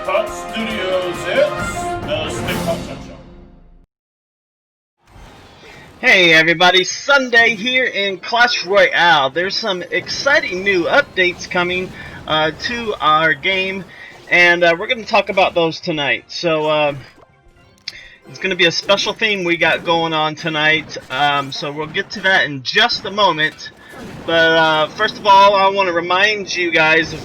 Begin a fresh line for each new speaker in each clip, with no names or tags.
Stinkpot Studios, it's the Stinkpot Show.
Hey everybody, Sunday here in Clash Royale. There's some exciting new updates coming to our game, and we're going to talk about those tonight. So it's going to be a special theme we got going on tonight, so we'll get to that in just a moment. But first of all, I want to remind you guys of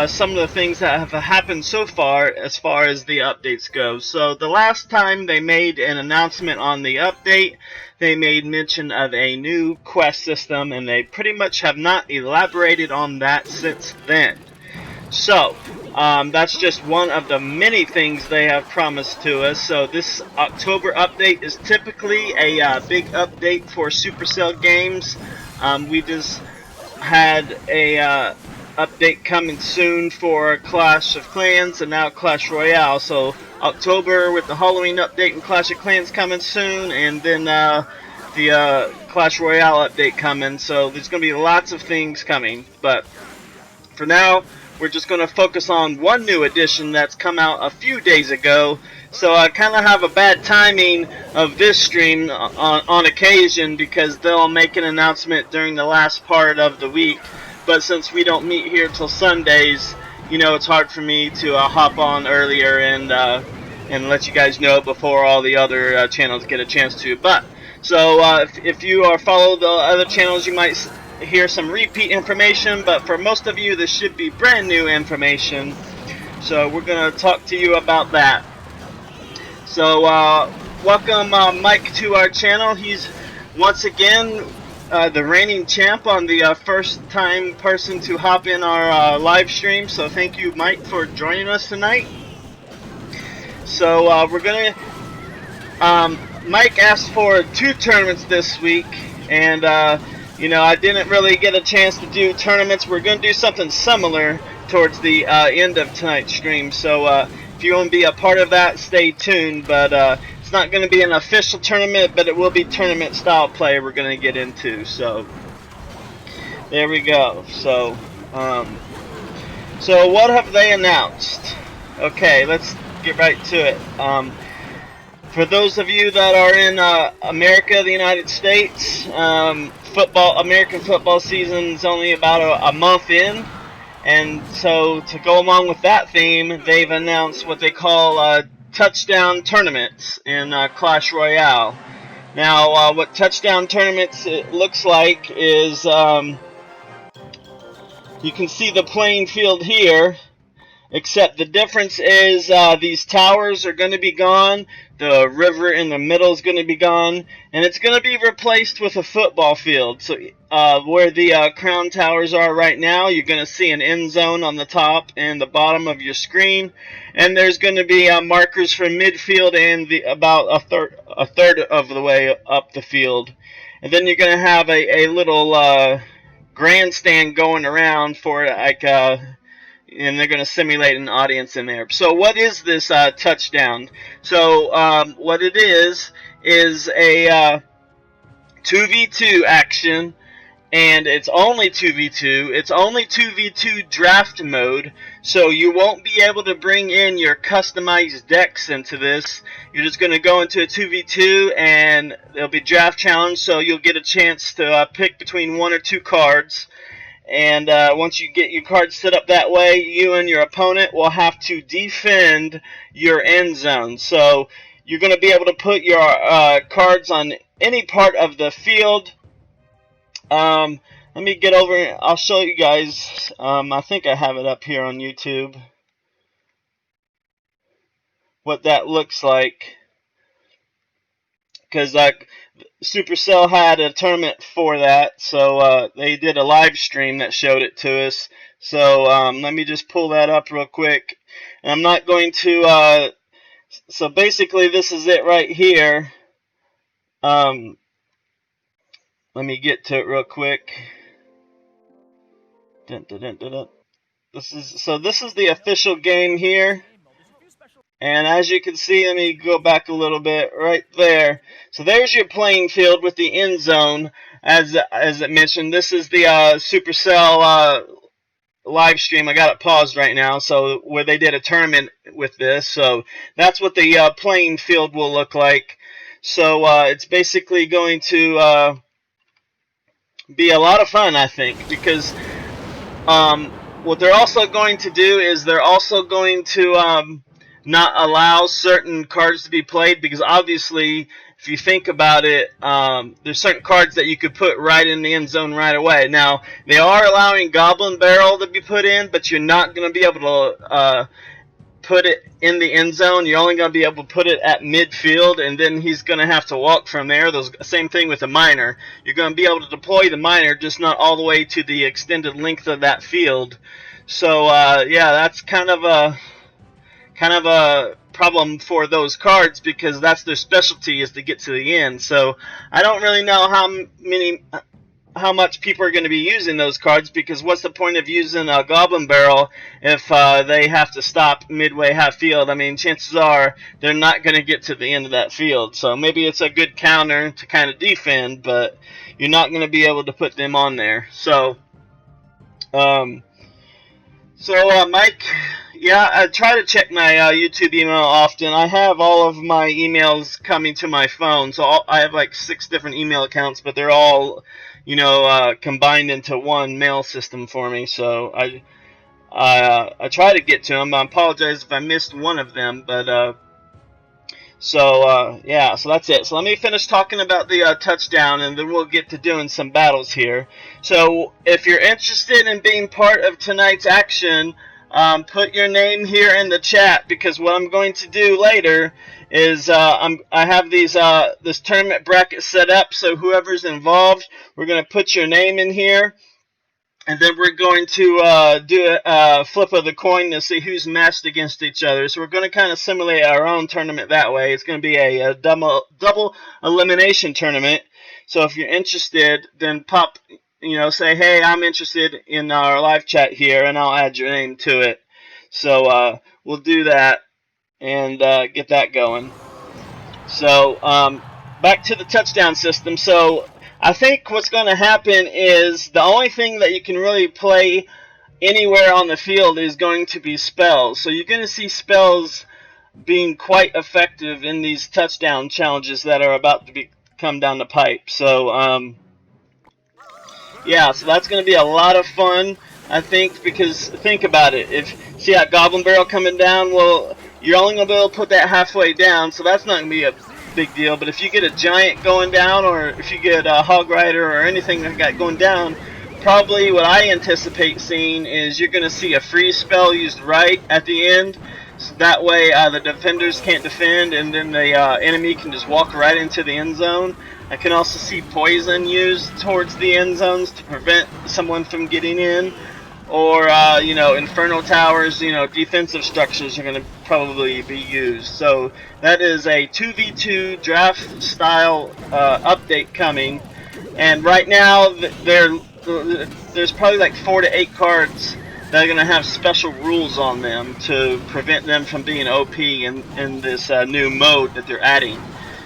some of the things that have happened so far as the updates go. So the last time they made an announcement on the update, they made mention of a new quest system, and they pretty much have not elaborated on that since then. So that's just one of the many things they have promised to us. So this October update is typically a big update for Supercell games. We just had a update coming soon for Clash of Clans and now Clash Royale. So October with the Halloween update and Clash of Clans coming soon, and then the Clash Royale update coming. So there's going to be lots of things coming, but for now we're just going to focus on one new edition that's come out a few days ago. So I kind of have a bad timing of this stream on occasion, because they'll make an announcement during the last part of the week. But since we don't meet here till Sundays, you know, it's hard for me to hop on earlier and let you guys know before all the other channels get a chance to. But so if you follow the other channels, you might hear some repeat information, but for most of you this should be brand new information. So we're going to talk to you about that. So welcome Mike to our channel. He's once again the reigning champ on the first time person to hop in our live stream. So thank you, Mike, for joining us tonight. So we're gonna Mike asked for 2 tournaments this week, and you know, I didn't really get a chance to do tournaments. We're going to do something similar towards the end of tonight's stream. So if you want to be a part of that, stay tuned. But it's not going to be an official tournament, but it will be tournament style play we're going to get into. So there we go. So so what have they announced? Okay, let's get right to it. For those of you that are in America, the United States, American football season is only about a month in, and so to go along with that theme, they've announced what they call touchdown tournaments in Clash Royale. Now, what touchdown tournaments it looks like is you can see the playing field here. Except the difference is these towers are going to be gone, the river in the middle is going to be gone, and it's going to be replaced with a football field. So where the crown towers are right now, you're going to see an end zone on the top and the bottom of your screen, and there's going to be markers for midfield and about a third of the way up the field. And then you're going to have a little grandstand going around for like and they're going to simulate an audience in there. So what is this touchdown? So what it is a 2v2 action, and it's only 2v2. It's only 2v2 draft mode, so you won't be able to bring in your customized decks into this. You're just going to go into a 2v2, and there'll be draft challenge, so you'll get a chance to pick between 1 or 2 cards. And once you get your cards set up that way, you and your opponent will have to defend your end zone. So you're going to be able to put your cards on any part of the field. Let me get over and I'll show you guys. I think I have it up here on YouTube, what that looks like. Because Supercell had a tournament for that, so they did a live stream that showed it to us. So let me just pull that up real quick. And I'm not going to. So basically, this is it right here. Let me get to it real quick. Dun, dun, dun, dun, dun. This is the official game here. And as you can see, let me go back a little bit right there. So there's your playing field with the end zone. As it mentioned, this is the Supercell live stream. I got it paused right now, so where they did a tournament with this. So that's what the playing field will look like. So it's basically going to be a lot of fun, I think, because what they're also going to do is they're also going to not allow certain cards to be played, because obviously, if you think about it, there's certain cards that you could put right in the end zone right away. Now, they are allowing Goblin Barrel to be put in, but you're not going to be able to put it in the end zone. You're only going to be able to put it at midfield, and then he's going to have to walk from there. Same thing with the miner. You're going to be able to deploy the miner, just not all the way to the extended length of that field. So yeah, that's kind of a problem for those cards, because that's their specialty, is to get to the end. So I don't really know how much people are going to be using those cards, because what's the point of using a Goblin Barrel if they have to stop midway half field? I mean, chances are they're not going to get to the end of that field. So maybe it's a good counter to kind of defend, but you're not going to be able to put them on there. So, Mike, yeah, I try to check my YouTube email often. I have all of my emails coming to my phone, so I have like 6 different email accounts, but they're all, combined into one mail system for me. So I try to get to them. I apologize if I missed one of them, but yeah, so that's it. So let me finish talking about the touchdown, and then we'll get to doing some battles here. So if you're interested in being part of tonight's action, put your name here in the chat, because what I'm going to do later is I have this tournament bracket set up. So whoever's involved, we're going to put your name in here. And then we're going to do a flip of the coin to see who's matched against each other. So we're going to kind of simulate our own tournament that way. It's going to be a double elimination tournament. So if you're interested, then pop, say, hey, I'm interested in our live chat here, and I'll add your name to it. So we'll do that and get that going. So back to the touchdown system. So I think what's going to happen is the only thing that you can really play anywhere on the field is going to be spells. So you're going to see spells being quite effective in these touchdown challenges that are about to come down the pipe. So yeah, so that's going to be a lot of fun, I think, because think about it. If see that Goblin Barrel coming down, well, you're only going to be able to put that halfway down, so that's not going to be a big deal. But if you get a giant going down, or if you get a hog rider or anything like that going down, probably what I anticipate seeing is you're going to see a freeze spell used right at the end. So that way the defenders can't defend, and then the enemy can just walk right into the end zone. I can also see poison used towards the end zones to prevent someone from getting in. Or, Inferno Towers, defensive structures are going to probably be used. So that is a 2v2 draft style update coming. And right now, there's probably like 4 to 8 cards that are going to have special rules on them to prevent them from being OP in this new mode that they're adding.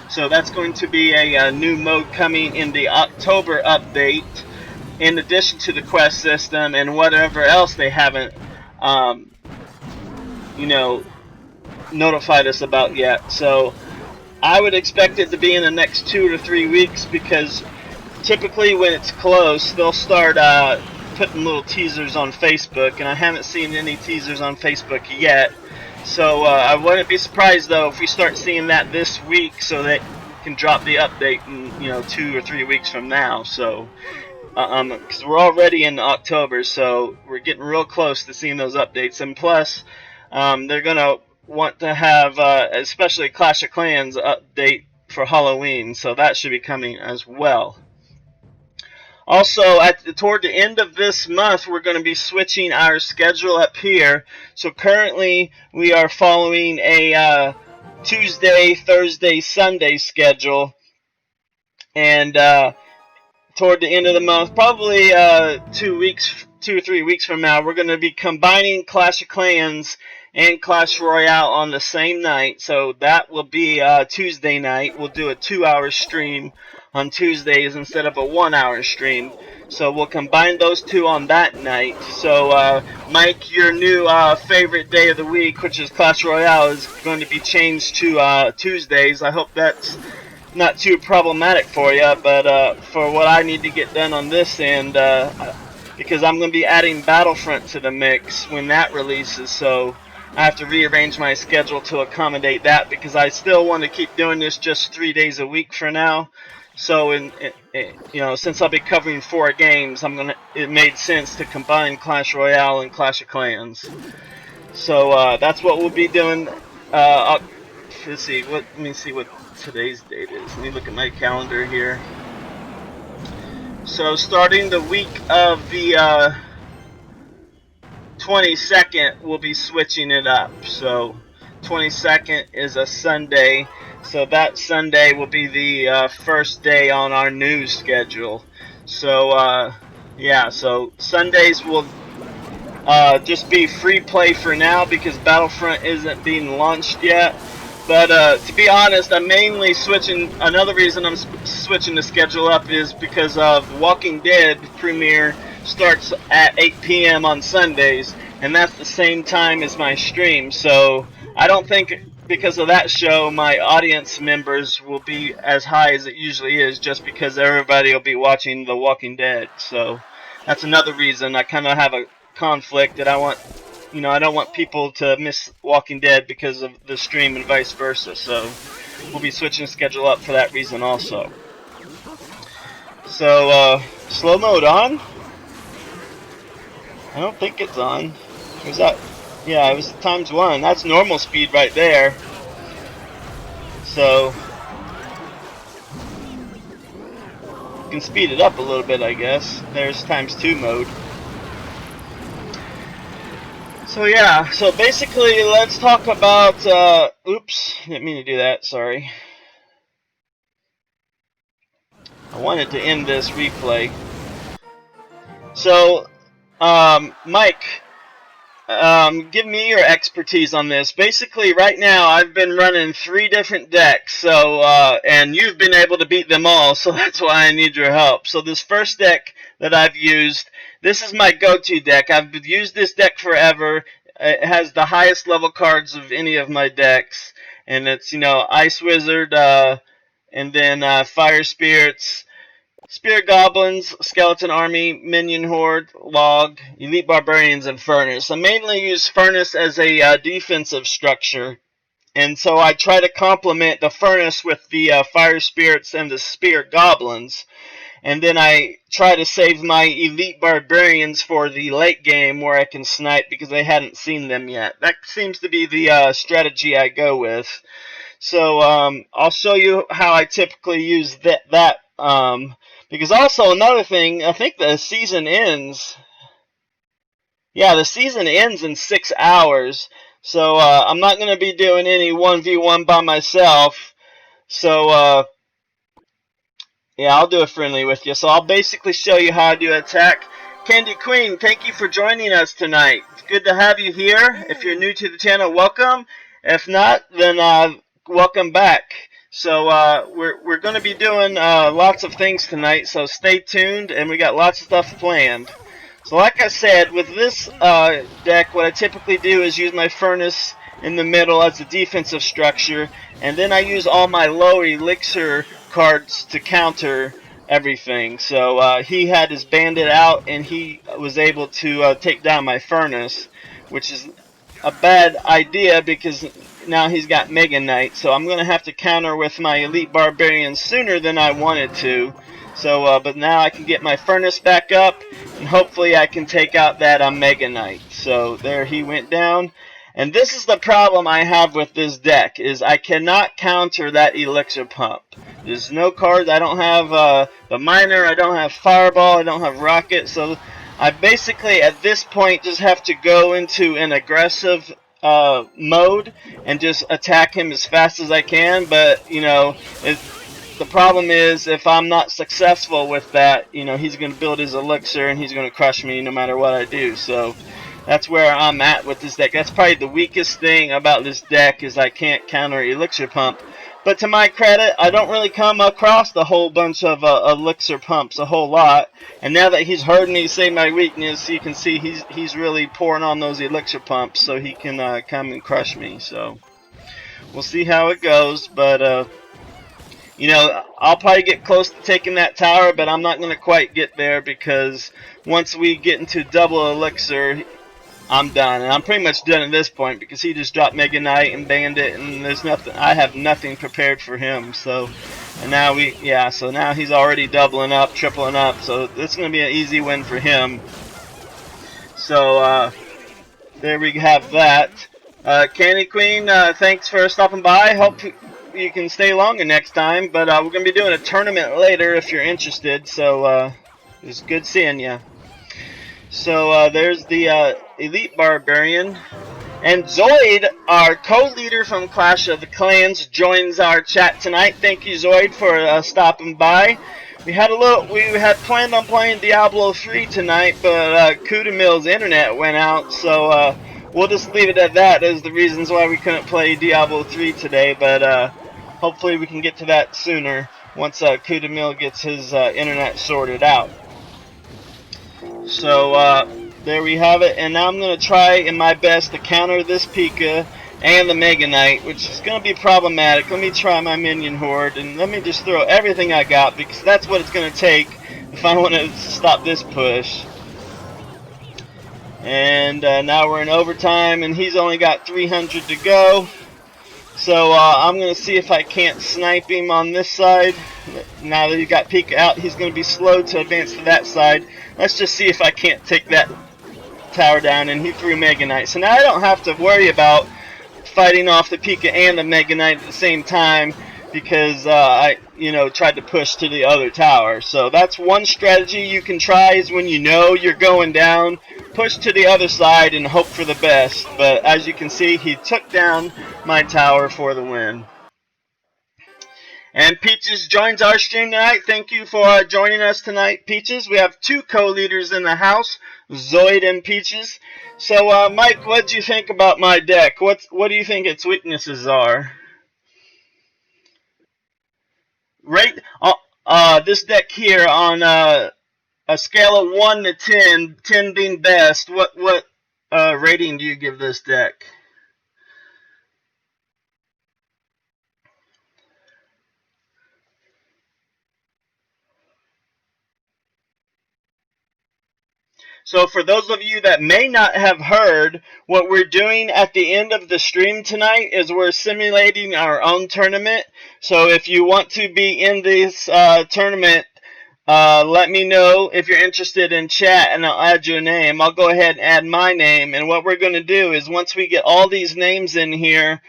So that's going to be a new mode coming in the October update, in addition to the quest system and whatever else they haven't, notified us about yet. So I would expect it to be in the next 2 to 3 weeks, because typically when it's close, they'll start putting little teasers on Facebook, and I haven't seen any teasers on Facebook yet. So I wouldn't be surprised, though, if we start seeing that this week, so that we can drop the update in 2 or 3 weeks from now. So because we're already in October, so we're getting real close to seeing those updates. And plus, they're going to want to have, especially Clash of Clans update for Halloween, so that should be coming as well. Also, toward the end of this month, we're going to be switching our schedule up here. So currently, we are following a Tuesday, Thursday, Sunday schedule. And toward the end of the month, probably 2 or 3 weeks from now, we're going to be combining Clash of Clans and Clash Royale on the same night. So that will be Tuesday night. We'll do a 2-hour stream on Tuesdays instead of a 1-hour stream. So we'll combine those two on that night. So Mike, your new favorite day of the week, which is Clash Royale, is going to be changed to Tuesdays. I hope that's not too problematic for you, but for what I need to get done on this end, because I'm going to be adding Battlefront to the mix when that releases, so I have to rearrange my schedule to accommodate that, because I still want to keep doing this just 3 days a week for now. So, since I'll be covering 4 games, it made sense to combine Clash Royale and Clash of Clans. So that's what we'll be doing. Let's see. Let me see what today's date is. Let me look at my calendar here. So starting the week of the 22nd, we'll be switching it up. So 22nd is a Sunday. So that Sunday will be the first day on our new schedule. So yeah, so Sundays will just be free play for now because Battlefront isn't being launched yet. But to be honest, I'm mainly switching. Another reason I'm switching the schedule up is because of Walking Dead premiere starts at 8 p.m. on Sundays, and that's the same time as my stream. So I don't think because of that show my audience members will be as high as it usually is, just because everybody will be watching The Walking Dead. So that's another reason I kind of have a conflict that I don't want people to miss Walking Dead because of the stream and vice versa. So we'll be switching the schedule up for that reason also. So slow mode on? I don't think it's on. Was that? Yeah, it was ×1. That's normal speed right there. So you can speed it up a little bit, I guess. There's ×2 mode. So yeah, so basically let's talk about, oops, didn't mean to do that, sorry. I wanted to end this replay. So, Mike, give me your expertise on this. Basically, right now, I've been running 3 different decks, so, and you've been able to beat them all, so that's why I need your help. So this first deck that I've used, this is my go-to deck. I've used this deck forever. It has the highest level cards of any of my decks, and it's, Ice Wizard, and then Fire Spirits, Spirit Goblins, Skeleton Army, Minion Horde, Log, Elite Barbarians, and Furnace. I mainly use Furnace as a defensive structure, and so I try to complement the Furnace with the Fire Spirits and the Spirit Goblins. And then I try to save my Elite Barbarians for the late game where I can snipe because I hadn't seen them yet. That seems to be the strategy I go with. So I'll show you how I typically use that. Because also another thing, I think the season ends. Yeah, the season ends in 6 hours. So I'm not going to be doing any 1v1 by myself. So yeah, I'll do a friendly with you. So I'll basically show you how I do attack. Candy Queen, thank you for joining us tonight. It's good to have you here. If you're new to the channel, welcome. If not, then welcome back. So we're going to be doing lots of things tonight, so stay tuned, and we got lots of stuff planned. So like I said, with this deck, what I typically do is use my Furnace in the middle as a defensive structure, and then I use all my low elixir cards to counter everything. So he had his Bandit out, and he was able to take down my Furnace, which is a bad idea because now he's got Mega Knight. So I'm going to have to counter with my Elite Barbarian sooner than I wanted to. So, but now I can get my Furnace back up, and hopefully I can take out that Mega Knight. So there he went down. And this is the problem I have with this deck, is I cannot counter that Elixir Pump. There's no cards. I don't have the Miner, I don't have Fireball, I don't have Rocket, so I basically at this point just have to go into an aggressive mode and just attack him as fast as I can. But, the problem is if I'm not successful with that, he's going to build his Elixir and he's going to crush me no matter what I do. So that's where I'm at with this deck. That's probably the weakest thing about this deck, is I can't counter Elixir Pump. But to my credit, I don't really come across a whole bunch of elixir pumps a whole lot. And now that he's heard me say my weakness, you can see he's really pouring on those elixir pumps so he can come and crush me. So we'll see how it goes. But you know, I'll probably get close to taking that tower, but I'm not going to quite get there because once we get into double elixir, I'm done. And I'm pretty much done at this point because he just dropped Mega Knight and Bandit, and there's nothing. I have nothing prepared for him. So, and now so now he's already doubling up, tripling up. So this is going to be an easy win for him. So there we have that. Candy Queen, thanks for stopping by. Hope you can stay longer next time. But we're going to be doing a tournament later if you're interested. So it was good seeing you. So there's the Elite Barbarian. And Zoid, our co-leader from Clash of the Clans, joins our chat tonight. Thank you, Zoid, for stopping by. We had planned on playing Diablo 3 tonight, but Kudamil's internet went out, so we'll just leave it at that as the reasons why we couldn't play Diablo 3 today. But hopefully we can get to that sooner once Kudamil gets his internet sorted out. So there we have it, and now I'm going to try in my best to counter this Pika and the Mega Knight, which is going to be problematic. Let me try my minion horde, and let me just throw everything I got, because that's what it's going to take if I want to stop this push. And now we're in overtime, and he's only got 300 to go. So I'm going to see if I can't snipe him on this side. Now that he got Pika out, he's going to be slow to advance to that side. Let's just see if I can't take that tower down. And he threw Mega Knight. So now I don't have to worry about fighting off the Pika and the Mega Knight at the same time, because I tried to push to the other tower. So that's one strategy you can try, is when you know you're going down, push to the other side and hope for the best. But as you can see, he took down my tower for the win. And Peaches joins our stream tonight. Thank you for joining us tonight, Peaches. We have two co-leaders in the house, Zoid and Peaches. So, Mike, what do you think about my deck? What do you think its weaknesses are? Rate this deck here on a scale of 1 to 10, 10 being best. What rating do you give this deck? So for those of you that may not have heard, what we're doing at the end of the stream tonight is we're simulating our own tournament. So if you want to be in this tournament, let me know if you're interested in chat, and I'll add your name. I'll go ahead and add my name. And what we're going to do is once we get all these names in here,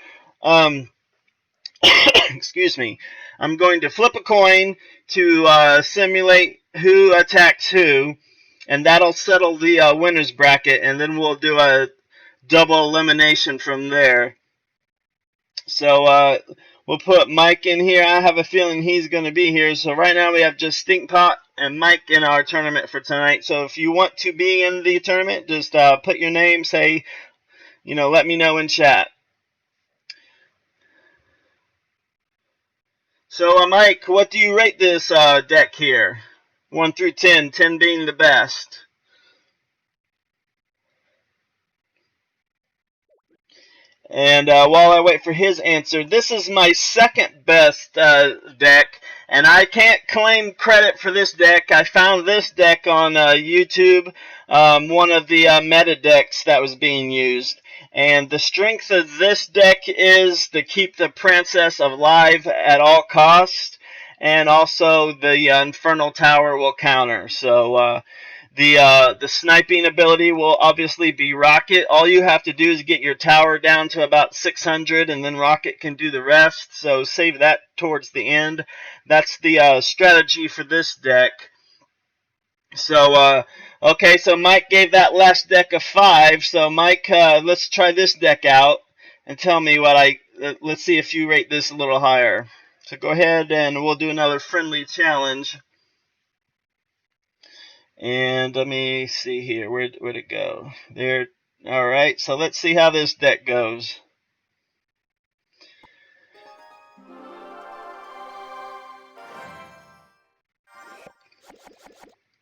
excuse me, I'm going to flip a coin to simulate who attacks who. And that'll settle the winner's bracket, and then we'll do a double elimination from there. So we'll put Mike in here. I have a feeling he's going to be here. So right now we have just Stinkpot and Mike in our tournament for tonight. So if you want to be in the tournament, just put your name, say, let me know in chat. So Mike, what do you rate this deck here? 1 through 10, 10 being the best. And while I wait for his answer, this is my second best deck, and I can't claim credit for this deck. I found this deck on YouTube, one of the meta decks that was being used. And the strength of this deck is to keep the princess alive at all costs, and also the Infernal Tower will counter. So the sniping ability will obviously be Rocket. All you have to do is get your tower down to about 600, and then Rocket can do the rest. So save that towards the end. That's the strategy for this deck. So, okay, so Mike gave that last deck a 5. So, Mike, let's try this deck out and tell me what let's see if you rate this a little higher. So go ahead and we'll do another friendly challenge. And let me see here. Where'd it go? There. Alright, so let's see how this deck goes.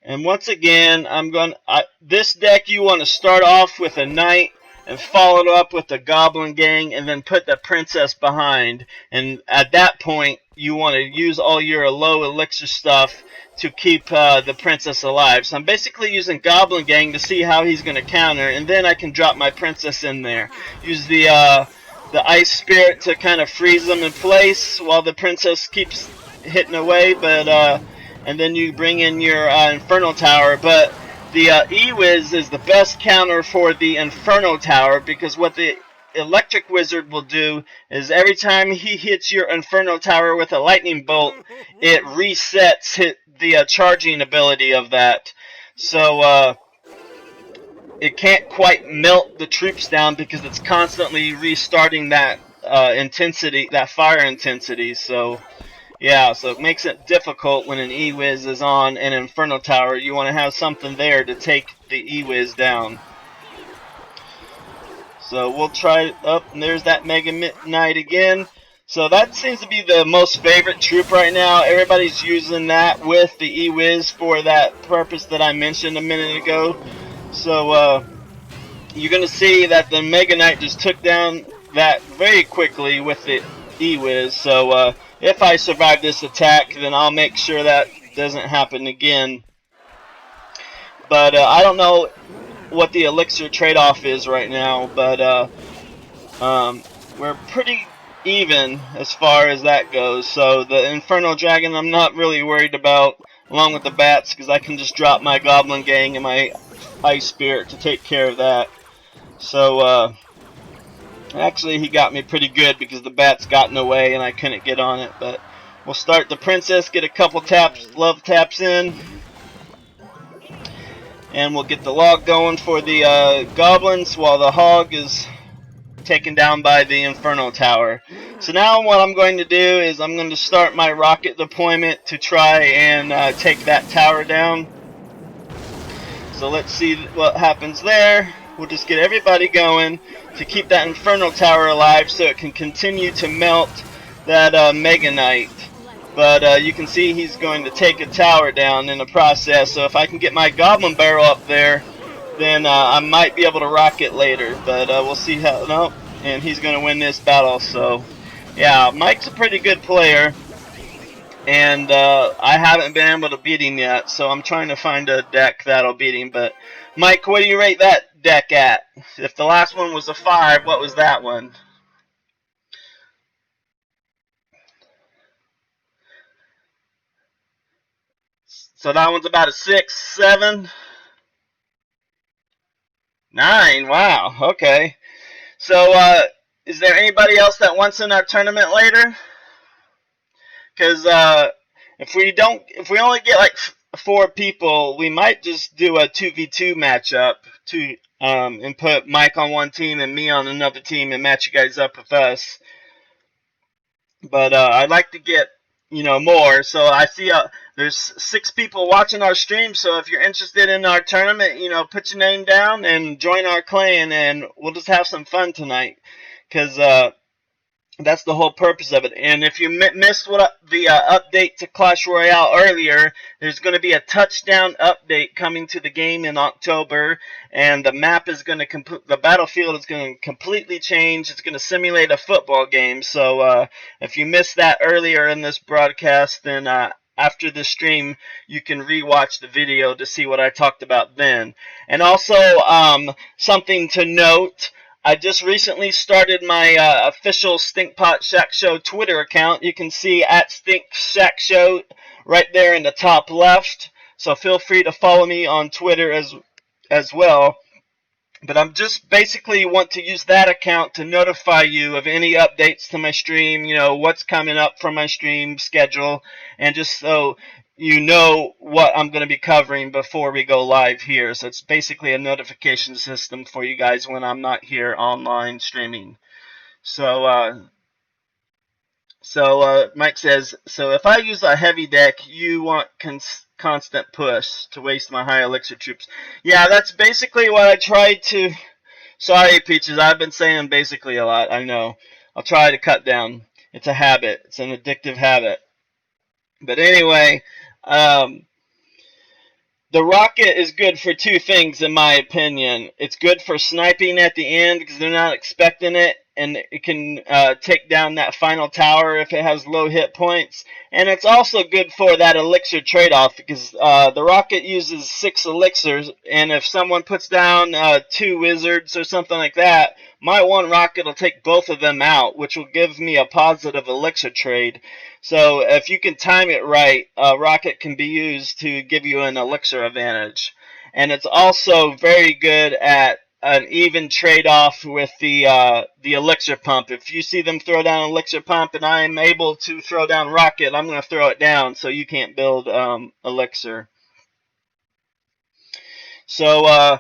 And once again, this deck you want to start off with a knight and follow it up with the goblin gang and then put the princess behind. And at that point, you want to use all your low elixir stuff to keep the princess alive. So I'm basically using goblin gang to see how he's going to counter, and then I can drop my princess in there. Use the ice spirit to kind of freeze them in place while the princess keeps hitting away, and then you bring in your Inferno Tower. But the E-Wiz is the best counter for the Inferno Tower, because what the Electric Wizard will do is every time he hits your Inferno Tower with a lightning bolt, it resets the charging ability of that. So it can't quite melt the troops down because it's constantly restarting that intensity, that fire intensity. So yeah, so it makes it difficult when an E-Wiz is on an Inferno Tower. You want to have something there to take the E-Wiz down. So we'll try up, and there's that Mega Knight again. So that seems to be the most favorite troop right now. Everybody's using that with the E-Wiz for that purpose that I mentioned a minute ago. So you're going to see that the Mega Knight just took down that very quickly with the E-Wiz. So if I survive this attack, then I'll make sure that doesn't happen again. But I don't know what the elixir trade-off is right now, but we're pretty even as far as that goes. So the Inferno Dragon I'm not really worried about, along with the bats, because I can just drop my Goblin Gang and my Ice Spirit to take care of that. So actually he got me pretty good because the bats got in the way and I couldn't get on it. But we'll start the princess, get a couple taps, love taps in, and we'll get the log going for the goblins while the hog is taken down by the Inferno Tower. So now what I'm going to do is I'm going to start my rocket deployment to try and take that tower down. So let's see what happens there. We'll just get everybody going to keep that Inferno Tower alive so it can continue to melt that Mega Knight. But you can see he's going to take a tower down in the process. So if I can get my Goblin Barrel up there, then I might be able to rock it later. But we'll see how. Nope. And he's going to win this battle. So yeah, Mike's a pretty good player. And I haven't been able to beat him yet. So I'm trying to find a deck that'll beat him. But Mike, what do you rate that deck at? If the last one was a 5, what was that one? So that one's about a 6, 7, 9. Wow. Okay. So is there anybody else that wants in our tournament later? Because if we only get like 4 people, we might just do a 2v2 matchup and put Mike on one team and me on another team and match you guys up with us. But I'd like to get more. So I see there's 6 people watching our stream. So if you're interested in our tournament, put your name down and join our clan, and we'll just have some fun tonight. Because that's the whole purpose of it. And if you missed the update to Clash Royale earlier, there's going to be a touchdown update coming to the game in October, and the map is going to the battlefield is going to completely change. It's going to simulate a football game. So if you missed that earlier in this broadcast, then after the stream, you can rewatch the video to see what I talked about then. And also, something to note. I just recently started my official Stinkpot Shack Show Twitter account. You can see at Stink Shack Show right there in the top left. So feel free to follow me on Twitter as well. But I'm just basically want to use that account to notify you of any updates to my stream, what's coming up from my stream schedule, and just so you know what I'm going to be covering before we go live here. So it's basically a notification system for you guys when I'm not here online streaming. So Mike says, so if I use a heavy deck, you want constant push to waste my high elixir troops. Yeah, that's basically what I tried to. Sorry, Peaches, I've been saying basically a lot. I know. I'll try to cut down. It's a habit. It's an addictive habit. But anyway, The rocket is good for two things, in my opinion. It's good for sniping at the end because they're not expecting it, and it can take down that final tower if it has low hit points. And it's also good for that elixir trade-off because the rocket uses 6 elixirs, and if someone puts down 2 wizards or something like that, my one rocket will take both of them out, which will give me a positive elixir trade. So if you can time it right, a rocket can be used to give you an elixir advantage. And it's also very good at an even trade-off with the elixir pump. If you see them throw down elixir pump and I'm able to throw down rocket, I'm going to throw it down so you can't build elixir. So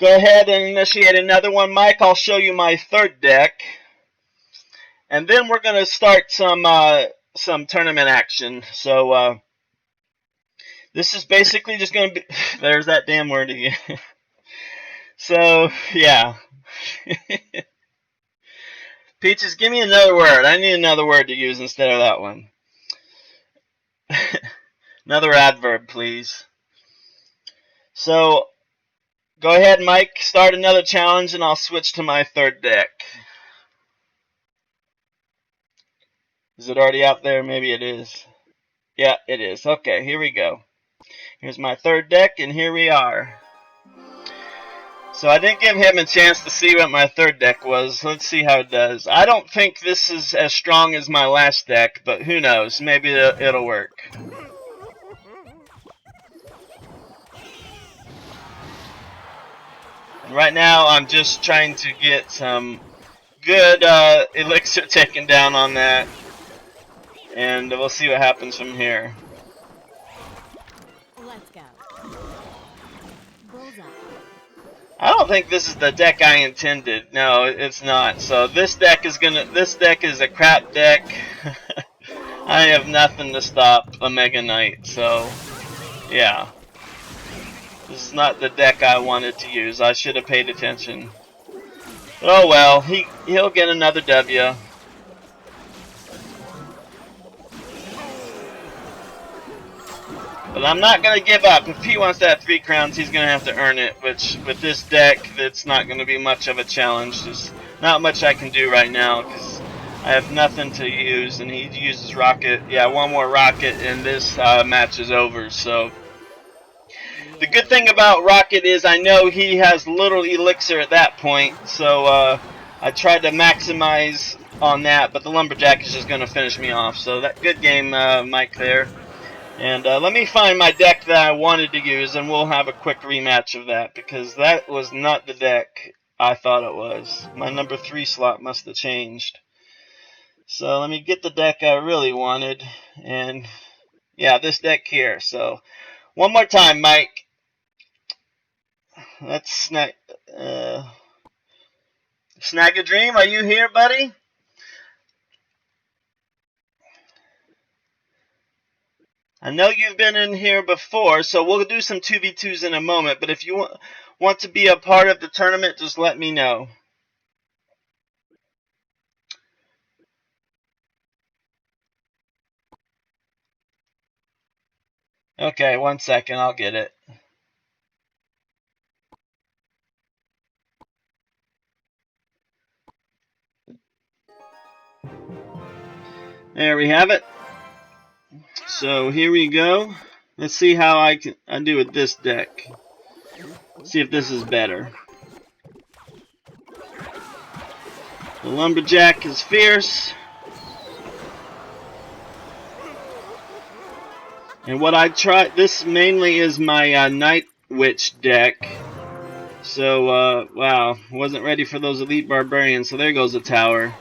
go ahead and initiate another one, Mike. I'll show you my third deck. And then we're going to start some tournament action. So this is basically just going to be... There's that damn word again. So, yeah. Peaches, give me another word. I need another word to use instead of that one. Another adverb, please. So, go ahead, Mike. Start another challenge, and I'll switch to my third deck. Is it already out there? Maybe it is. Yeah, it is. Okay, here we go. Here's my third deck, and here we are. So I didn't give him a chance to see what my third deck was. Let's see how it does. I don't think this is as strong as my last deck, but who knows? Maybe it'll work. And right now, I'm just trying to get some good elixir taken down on that. And we'll see what happens from here.
Let's go. Bullseye.
I don't think this is the deck I intended. No, it's not. So this deck is a crap deck. I have nothing to stop a Mega Knight. So yeah. This is not the deck I wanted to use. I should have paid attention. Oh well, he'll get another W. But I'm not going to give up. If he wants to have 3 crowns, he's going to have to earn it, which with this deck, that's not going to be much of a challenge. There's not much I can do right now because I have nothing to use, and he uses rocket. Yeah, one more rocket, and this match is over. So the good thing about rocket is I know he has little elixir at that point, so I tried to maximize on that, but the lumberjack is just going to finish me off. So that good game, Mike, there. And let me find my deck that I wanted to use, and we'll have a quick rematch of that, because that was not the deck I thought it was. My number 3 slot must have changed. So let me get the deck I really wanted, and yeah, this deck here. So one more time, Mike. Let's snag a Dream. Are you here, buddy? I know you've been in here before, so we'll do some 2v2s in a moment, but if you want to be a part of the tournament, just let me know. Okay, 1 second, I'll get it. There we have it. So here we go. Let's see how I do with this deck. See if this is better. The lumberjack is fierce. And what I tried, this mainly is my Night Witch deck. So, wow, wasn't ready for those elite barbarians. So there goes the tower.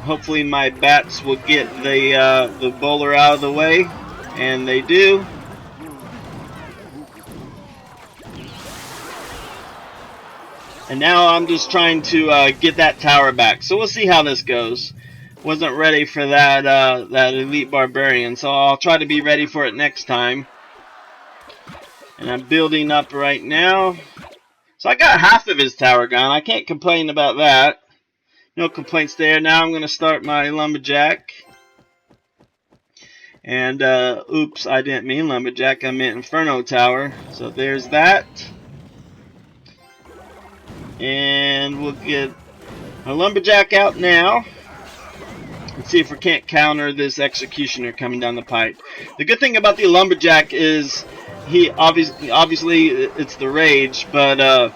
Hopefully my bats will get the bowler out of the way, and they do. And now I'm just trying to get that tower back. So we'll see how this goes. Wasn't ready for that that elite barbarian, so I'll try to be ready for it next time. And I'm building up right now. So I got half of his tower gone. I can't complain about that. No complaints there. Now I'm going to start my lumberjack. And oops, I didn't mean lumberjack, I meant inferno tower. So there's that. And we'll get our lumberjack out now. Let's see if we can't counter this executioner coming down the pipe. The good thing about the lumberjack is he obviously it's the rage, but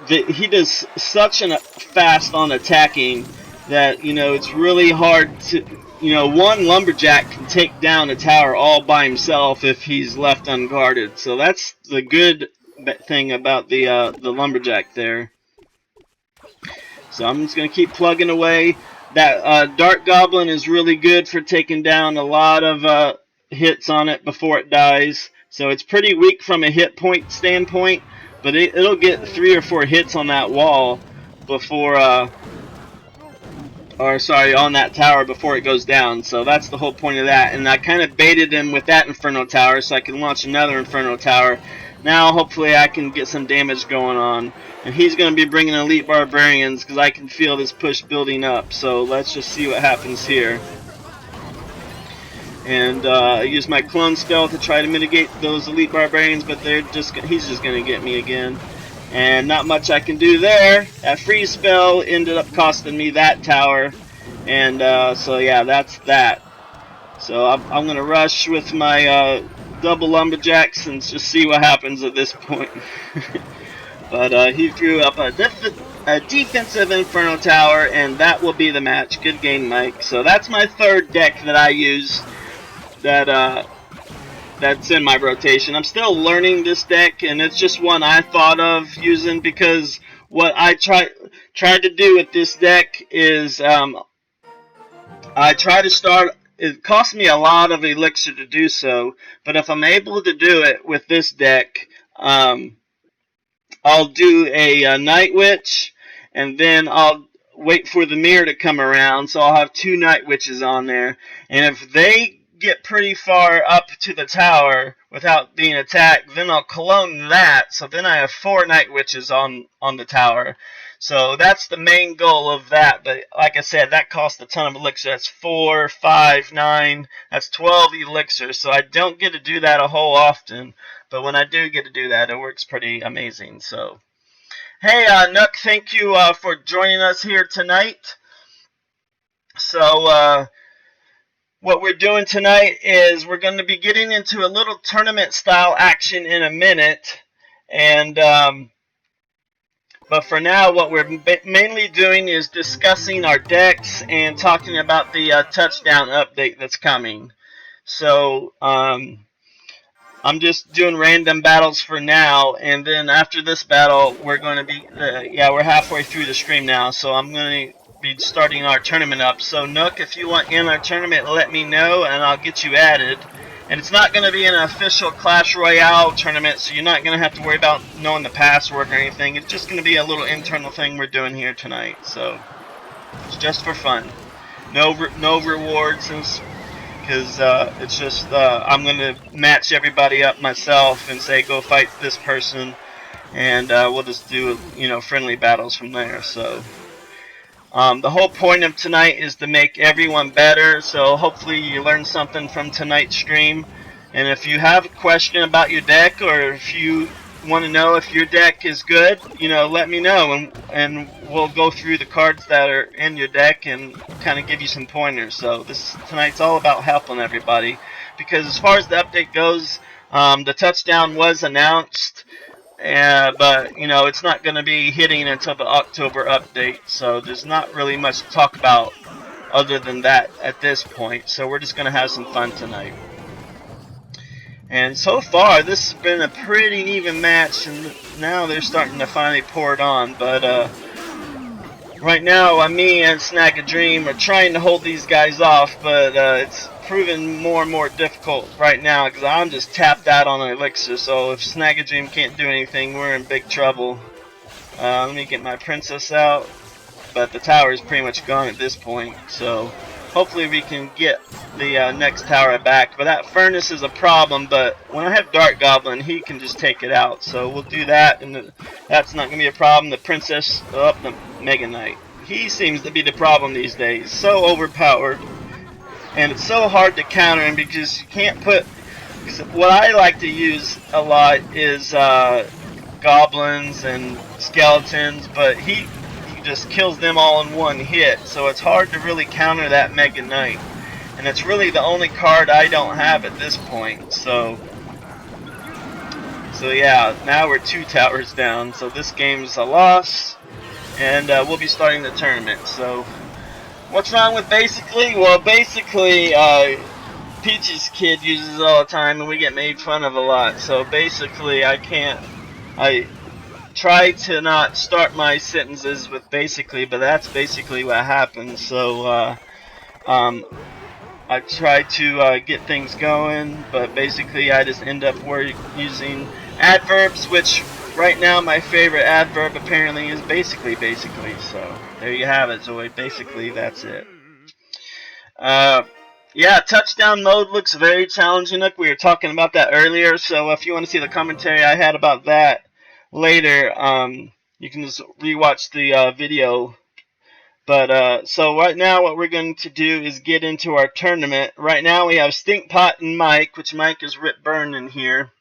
he does such a fast on attacking that, you know, it's really hard to, you know, one lumberjack can take down a tower all by himself if he's left unguarded. So that's the good thing about the lumberjack there. So I'm just going to keep plugging away. That Dart Goblin is really good for taking down a lot of hits on it before it dies. So it's pretty weak from a hit point standpoint, but it'll get 3 or 4 hits on that wall before, on that tower before it goes down. So that's the whole point of that. And I kind of baited him with that Inferno Tower so I can launch another Inferno Tower. Now hopefully I can get some damage going on. And he's going to be bringing Elite Barbarians because I can feel this push building up. So let's just see what happens here. And I use my clone spell to try to mitigate those Elite Barbarians, but he's just going to get me again. And not much I can do there. That freeze spell ended up costing me that tower. And so yeah, that's that. So I'm going to rush with my double lumberjacks and just see what happens at this point. But he threw up a defensive Inferno Tower, and that will be the match. Good game, Mike. So that's my third deck that I use that's in my rotation. I'm still learning this deck, and it's just one I thought of using because what I tried to do with this deck is I try to start. It costs me a lot of elixir to do so, but if I'm able to do it with this deck, I'll do a Night Witch, and then I'll wait for the mirror to come around, so I'll have 2 Night Witches on there. And if they get pretty far up to the tower without being attacked, then I'll clone that, so then I have 4 Night Witches on the tower. So that's the main goal of that, but like I said, that costs a ton of elixir. That's 4, 5, 9, that's 12 elixir, so I don't get to do that a whole often. But when I do get to do that, it works pretty amazing. So, hey, Nook, thank you for joining us here tonight. So, what we're doing tonight is we're going to be getting into a little tournament-style action in a minute. And, but for now, what we're mainly doing is discussing our decks and talking about the touchdown update that's coming. So, I'm just doing random battles for now, and then after this battle, we're going to be, we're halfway through the stream now, so I'm going to be starting our tournament up. So Nook, if you want in our tournament, let me know, and I'll get you added. And it's not going to be an official Clash Royale tournament, so you're not going to have to worry about knowing the password or anything. It's just going to be a little internal thing we're doing here tonight, so it's just for fun. No rewards, because it's just I'm going to match everybody up myself and say go fight this person, and we'll just do, you know, friendly battles from there. So the whole point of tonight is to make everyone better, so hopefully you learn something from tonight's stream. And if you have a question about your deck, or if you want to know if your deck is good, you know, let me know, and we'll go through the cards that are in your deck and kind of give you some pointers. So tonight's all about helping everybody, because as far as the update goes, the touchdown was announced, but you know, it's not going to be hitting until the October update, so there's not really much to talk about other than that at this point. So we're just going to have some fun tonight. And so far, this has been a pretty even match, and now they're starting to finally pour it on. But right now, me and Snag a Dream are trying to hold these guys off, but it's proving more and more difficult right now because I'm just tapped out on elixir. So if Snag a Dream can't do anything, we're in big trouble. Let me get my princess out, but the tower is pretty much gone at this point. So hopefully we can get the next tower back. But that furnace is a problem, but when I have Dart Goblin, he can just take it out. So we'll do that, and that's not going to be a problem. The princess, the Mega Knight, he seems to be the problem these days. So overpowered. and it's so hard to counter him because you can't put. What I like to use a lot is goblins and skeletons, but he just kills them all in one hit, so it's hard to really counter that Mega Knight. And it's really the only card I don't have at this point, so yeah, now we're 2 towers down, so this game's a loss, and we'll be starting the tournament. So, what's wrong with basically? Well, basically, Peach's kid uses it all the time, and we get made fun of a lot, so basically I try to not start my sentences with basically, but that's basically what happens. So I try to get things going, but basically I just end up using adverbs, which right now my favorite adverb apparently is basically. So there you have it, Zoe. Basically, that's it. Yeah, touchdown mode looks very challenging. Look, we were talking about that earlier, so if you want to see the commentary I had about that later, you can just rewatch the video. But so right now what we're going to do is get into our tournament. Right now we have Stinkpot and Mike, which Mike is Rip Burn in here.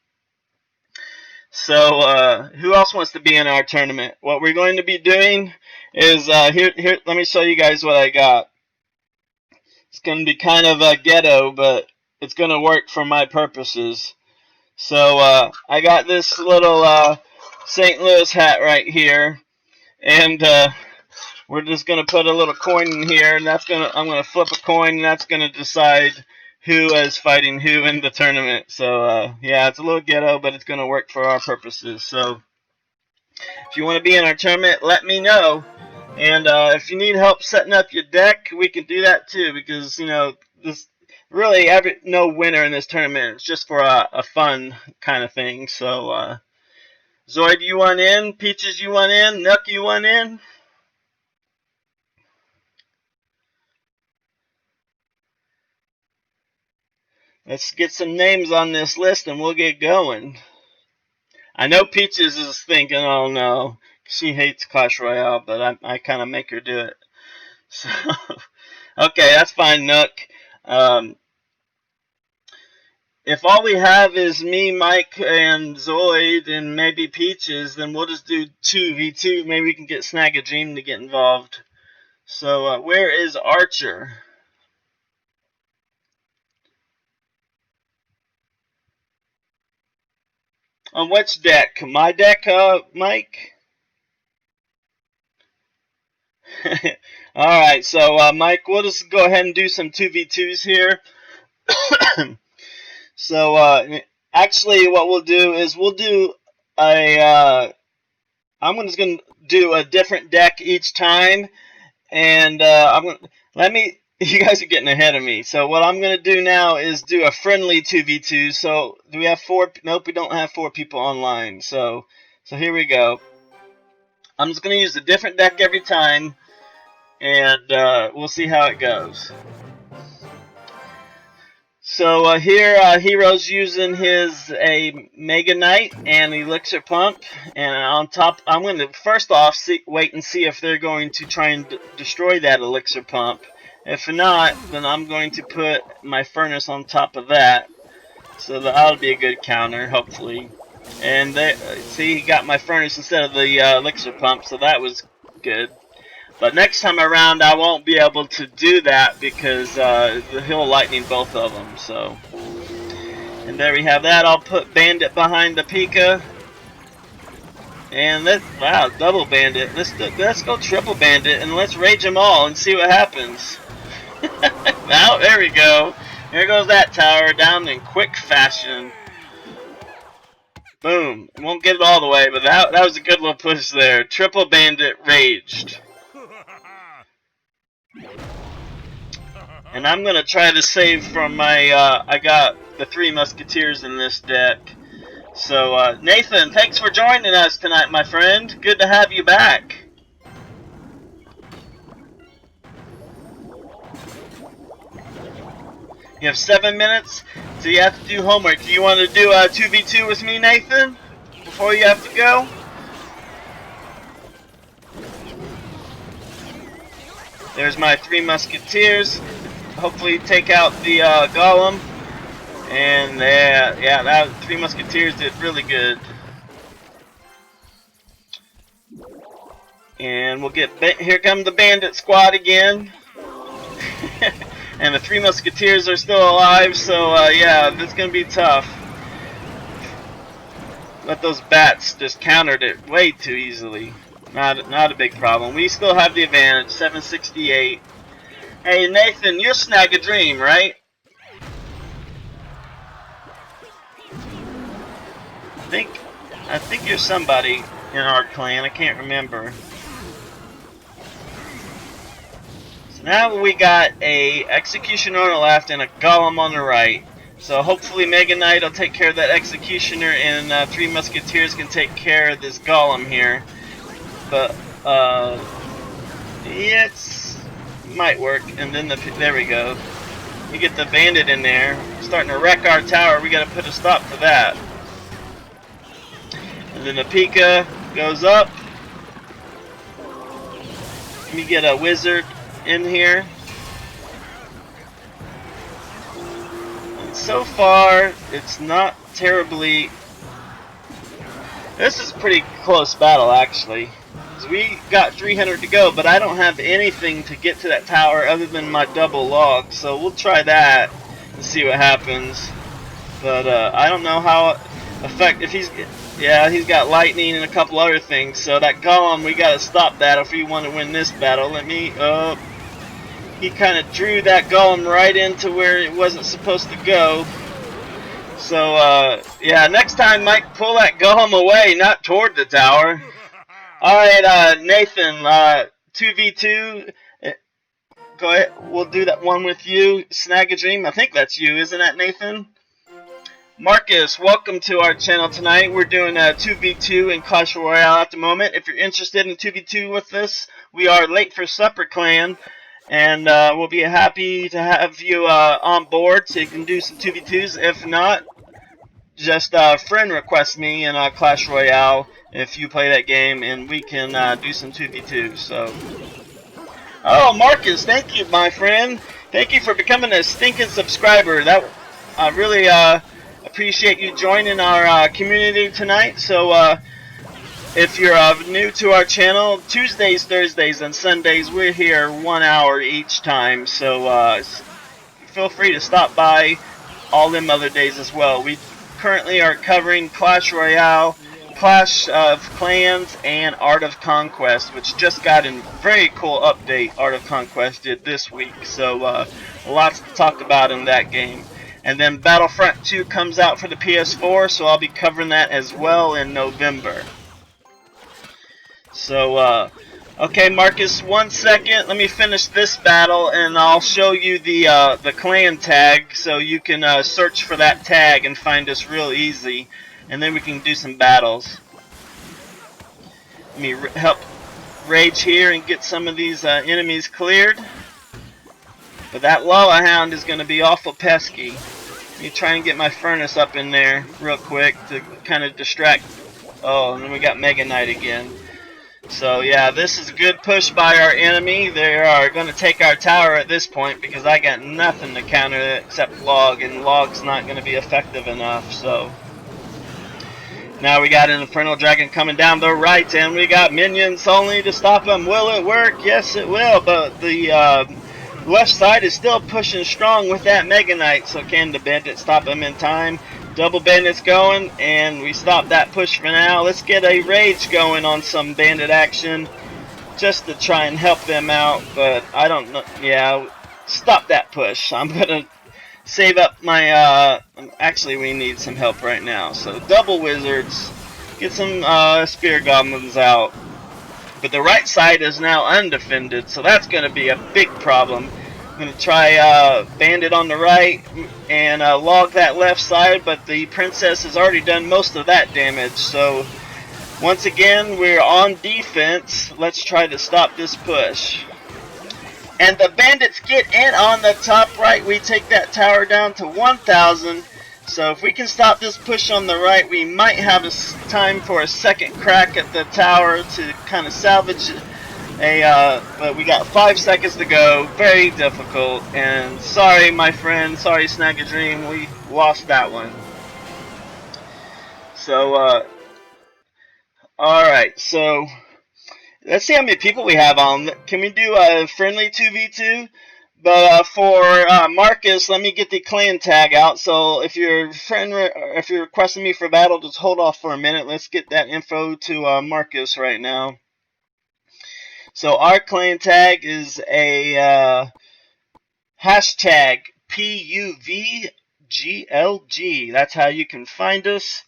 So who else wants to be in our tournament? What we're going to be doing is here. Let me show you guys what I got. It's going to be kind of ghetto, but it's going to work for my purposes. So I got this little St. Louis hat right here, and we're just going to put a little coin in here, and I'm going to flip a coin, and that's going to decide who is fighting who in the tournament. So yeah, it's a little ghetto, but it's going to work for our purposes. So if you want to be in our tournament, let me know. And if you need help setting up your deck, we can do that too, because, you know, this really no winner in this tournament. It's just for a fun kind of thing. So Zoid, you want in? Peaches, you want in? Nook, you want in? Let's get some names on this list and we'll get going. I know Peaches is thinking, oh no, she hates Clash Royale, but I kind of make her do it. So, okay, that's fine, Nook. If all we have is me, Mike, and Zoid, and maybe Peaches, then we'll just do 2v2. Maybe we can get Snag a Dream to get involved. So, where is Archer? On which deck? My deck, Mike? Alright, so Mike, we'll just go ahead and do some 2v2s here. So actually what we'll do is we'll do I'm just going to do a different deck each time, and you guys are getting ahead of me. So what I'm going to do now is do a friendly 2v2. So do we have 4? Nope, we don't have 4 people online. So here we go. I'm just going to use a different deck every time, and we'll see how it goes. So here, Hero's using a Mega Knight and Elixir Pump, and on top, I'm going to first off wait and see if they're going to try and destroy that Elixir Pump. If not, then I'm going to put my Furnace on top of that, so that'll be a good counter, hopefully. And see, he got my Furnace instead of the Elixir Pump, so that was good. But next time around, I won't be able to do that because he'll lightning both of them. So, and there we have that. I'll put Bandit behind the Pika, and wow, double Bandit. Let's go triple Bandit and let's rage them all and see what happens. Now there we go. There goes that tower down in quick fashion. Boom. Won't get it all the way, but that was a good little push there. Triple Bandit raged. And I'm going to try to save from my, I got the 3 Musketeers in this deck. So, Nathan, thanks for joining us tonight, my friend. Good to have you back. You have 7 minutes, so you have to do homework. Do you want to do a 2v2 with me, Nathan, before you have to go? There's my 3 Musketeers. hopefully take out the golem. And yeah, that Three Musketeers did really good. And we'll get here come the bandit squad again. And the Three Musketeers are still alive, so yeah, this is gonna be tough. But those bats just countered it way too easily. Not a big problem. We still have the advantage. 768. Hey Nathan, you're Snag a Dream, right? I think you're somebody in our clan. I can't remember. So now we got a Executioner on the left and a Golem on the right. So hopefully Mega Knight will take care of that Executioner, and Three Musketeers can take care of this Golem here. But yeah, it's might work. And then there we go. We get the bandit in there, starting to wreck our tower. We got to put a stop to that. And then the Pika goes up. Let me get a wizard in here. And so far, it's not terribly. This is a pretty close battle, actually. We got 300 to go, but I don't have anything to get to that tower other than my double log. So we'll try that and see what happens. But I don't know how if he's got lightning and a couple other things. So that golem, we gotta stop that if we want to win this battle. He kind of drew that golem right into where it wasn't supposed to go. So yeah, next time Mike, pull that golem away, not toward the tower. Alright, Nathan, 2v2, go ahead, we'll do that one with you. Snag a Dream, I think that's you, isn't that Nathan? Marcus, welcome to our channel tonight. We're doing a 2v2 in Clash Royale at the moment. If you're interested in 2v2 with us, we are late for supper clan, and we'll be happy to have you on board so you can do some 2v2s. If not, just friend request me in Clash Royale if you play that game, and we can do some 2v2. So, oh, Marcus, thank you, my friend. Thank you for becoming a stinking subscriber. That I really appreciate you joining our community tonight. So, if you're new to our channel, Tuesdays, Thursdays, and Sundays, we're here 1 hour each time. So, feel free to stop by all them other days as well. We currently are covering Clash Royale, Clash of Clans, and Art of Conquest, which just got a very cool update Art of Conquest did this week. So lots to talk about in that game. And then Battlefront 2 comes out for the PS4, so I'll be covering that as well in November. So okay, Marcus, 1 second. Let me finish this battle, and I'll show you the clan tag, so you can search for that tag and find us real easy. And then we can do some battles. Let me help rage here and get some of these enemies cleared. But that Lala Hound is going to be awful pesky. Let me try and get my furnace up in there real quick to kind of distract. Oh, and then we got Mega Knight again. So yeah, this is a good push by our enemy. They are going to take our tower at this point because I got nothing to counter it except log, and log's not going to be effective enough. So now we got an Infernal Dragon coming down the right, and we got minions only to stop him. Will it work? Yes, it will, but the left side is still pushing strong with that Mega Knight, so can the bandit stop him in time? Double bandits going, and we stop that push for now. Let's get a rage going on some bandit action just to try and help them out, but I don't know. Yeah, stop that push. I'm going to save up my, actually we need some help right now. So double wizards, get some spear goblins out. But the right side is now undefended, so that's going to be a big problem. I'm going to try bandit on the right and log that left side, but the princess has already done most of that damage. So once again, we're on defense. Let's try to stop this push. And the bandits get in on the top right. We take that tower down to 1,000. So if we can stop this push on the right, we might have time for a second crack at the tower to kind of salvage But we got 5 seconds to go. Very difficult. And sorry, my friend. Sorry, Snag a Dream. We lost that one. So, alright. So, let's see how many people we have on. Can we do a friendly 2v2? But for Marcus, let me get the clan tag out. So if you're requesting me for battle, just hold off for a minute. Let's get that info to Marcus right now. So our clan tag is a hashtag PUVGLG. That's how you can find us.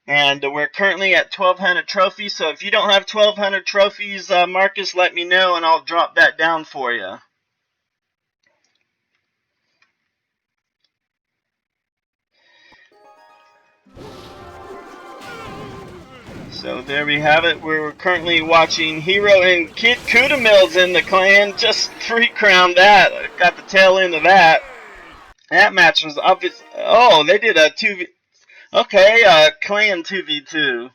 And we're currently at 1,200 trophies. So if you don't have 1,200 trophies, Marcus, let me know and I'll drop that down for you. So there we have it. We're currently watching Hero and Kid Kuda Mills in the clan. Just 3-crowned that. Got the tail end of that. That match was obvious. Oh, they did a 2v. Okay, clan 2v2.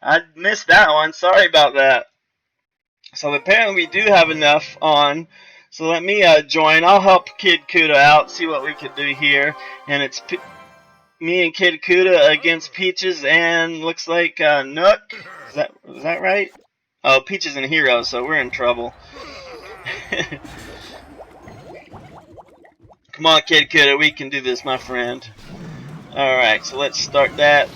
I missed that one. Sorry about that. So apparently we do have enough on. So let me join. I'll help Kid Kuda out. See what we can do here. And it's me and Kid Kuda against Peaches and looks like Nook. Is that right? Oh, Peaches and Hero, so we're in trouble. Come on, Kid Kuda, we can do this, my friend. Alright, so let's start that.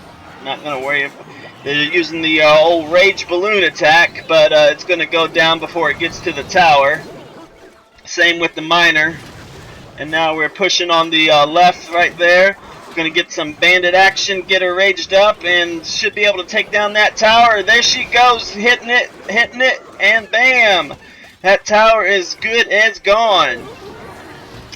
Not gonna worry about. They're using the old Rage Balloon attack, but it's gonna go down before it gets to the tower. Same with the Miner. And now we're pushing on the left right there. Gonna get some bandit action, get her raged up, and should be able to take down that tower. There she goes, hitting it, and bam! That tower is good as gone.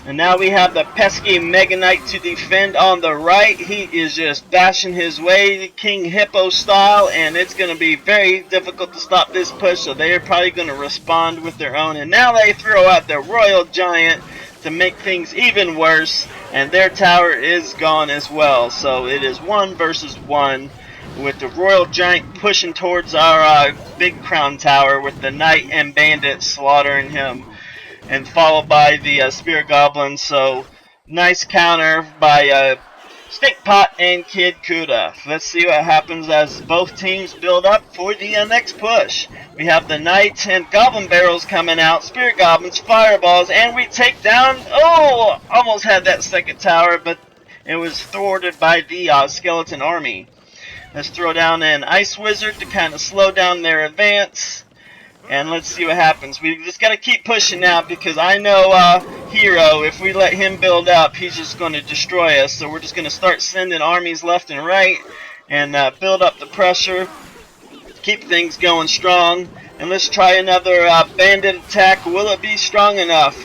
And now we have the pesky Mega Knight to defend on the right. He is just bashing his way, King Hippo style, and it's going to be very difficult to stop this push, so they're probably going to respond with their own. And now they throw out the Royal Giant to make things even worse, and their tower is gone as well. So it is 1 versus 1 with the Royal Giant pushing towards our big crown tower with the Knight and Bandit slaughtering him, and followed by the Spirit Goblin. So nice counter by Stinkpot and Kid Kuda. Let's see what happens as both teams build up for the next push. We have the Knight and Goblin Barrels coming out, Spirit Goblins, Fireballs, and we take down, oh, almost had that second tower, but it was thwarted by the Skeleton Army. Let's throw down an Ice Wizard to kind of slow down their advance. And let's see what happens. We just got to keep pushing now because I know Hero, if we let him build up, he's just going to destroy us. So we're just going to start sending armies left and right and build up the pressure. Keep things going strong. And let's try another bandit attack. Will it be strong enough?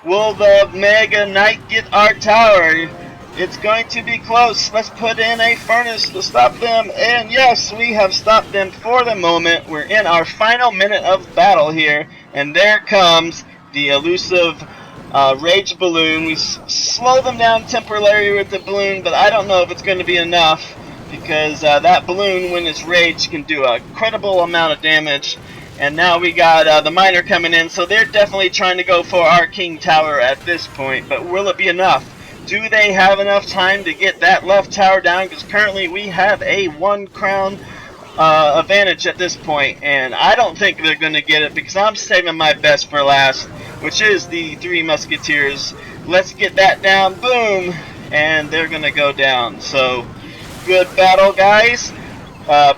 Will the Mega Knight get our tower? It's going to be close. Let's put in a furnace to stop them. And yes, we have stopped them for the moment. We're in our final minute of battle here. And there comes the elusive Rage Balloon. We slow them down temporarily with the balloon, but I don't know if it's going to be enough. Because that balloon, when it's raged, can do a credible amount of damage. And now we got the Miner coming in. So they're definitely trying to go for our King Tower at this point. But will it be enough? Do they have enough time to get that left tower down? Because currently we have a 1 crown advantage at this point. And I don't think they're going to get it because I'm saving my best for last, which is the 3 Musketeers. Let's get that down. Boom. And they're going to go down. So, good battle, guys.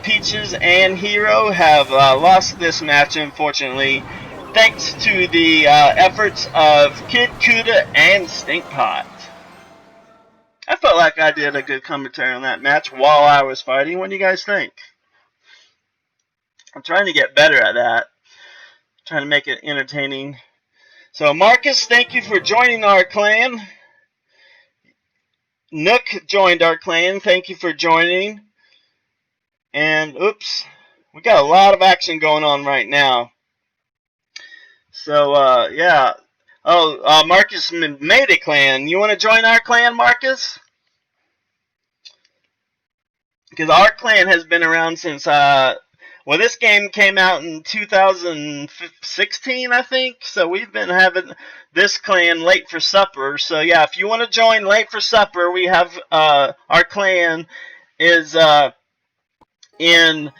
Peaches and Hero have lost this match, unfortunately, thanks to the efforts of Kid Kuda and Stinkpot. I felt like I did a good commentary on that match while I was fighting. What do you guys think? I'm trying to get better at that. Trying to make it entertaining. So Marcus, thank you for joining our clan. Nook joined our clan. Thank you for joining. And oops, we got a lot of action going on right now. So yeah. Oh, Marcus made a clan. You want to join our clan, Marcus? Because our clan has been around since Well, this game came out in 2016, I think. So we've been having this clan late for supper. So yeah, if you want to join late for supper, we have our clan is in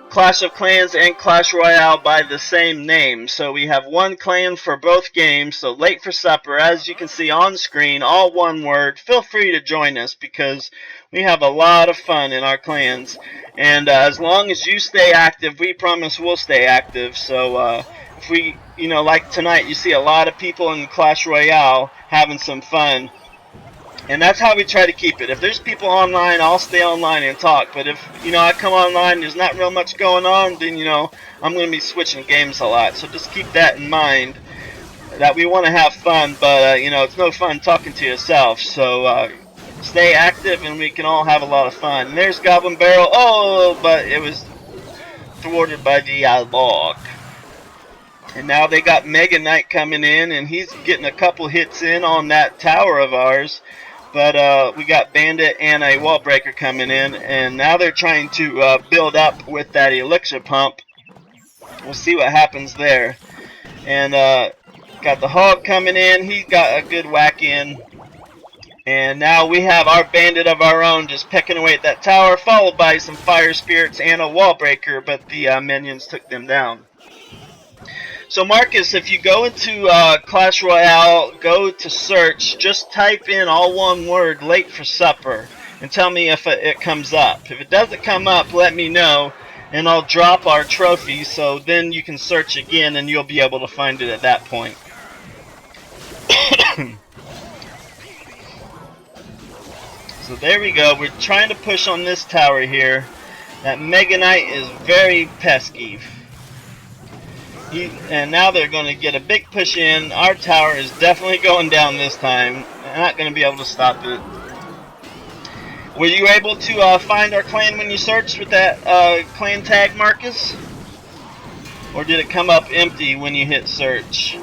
Clash of Clans and Clash Royale by the same name. So we have one clan for both games. So late for supper, as you can see on screen, all one word. Feel free to join us because we have a lot of fun in our clans. And as long as you stay active, we promise we'll stay active. So if we, like tonight, you see a lot of people in Clash Royale having some fun. And that's how we try to keep it. If there's people online, I'll stay online and talk. But if, I come online, there's not real much going on, then, I'm going to be switching games a lot. So just keep that in mind, that we want to have fun, but, it's no fun talking to yourself. So stay active and we can all have a lot of fun. And there's Goblin Barrel. Oh, but it was thwarted by the log. And now they got Mega Knight coming in, and he's getting a couple hits in on that tower of ours. But we got Bandit and a Wall Breaker coming in, and now they're trying to build up with that elixir pump. We'll see what happens there. And got the Hog coming in. He got a good whack in. And now we have our Bandit of our own just pecking away at that tower, followed by some Fire Spirits and a Wall Breaker, but the minions took them down. So Marcus, if you go into Clash Royale, go to search, just type in all one word, late for supper, and tell me if it comes up. If it doesn't come up, let me know, and I'll drop our trophy, so then you can search again and you'll be able to find it at that point. So there we go, we're trying to push on this tower here. That Mega Knight is very pesky. And now they're going to get a big push in. Our tower is definitely going down this time. They're not going to be able to stop it. Were you able to find our clan when you searched with that clan tag, Marcus? Or did it come up empty when you hit search?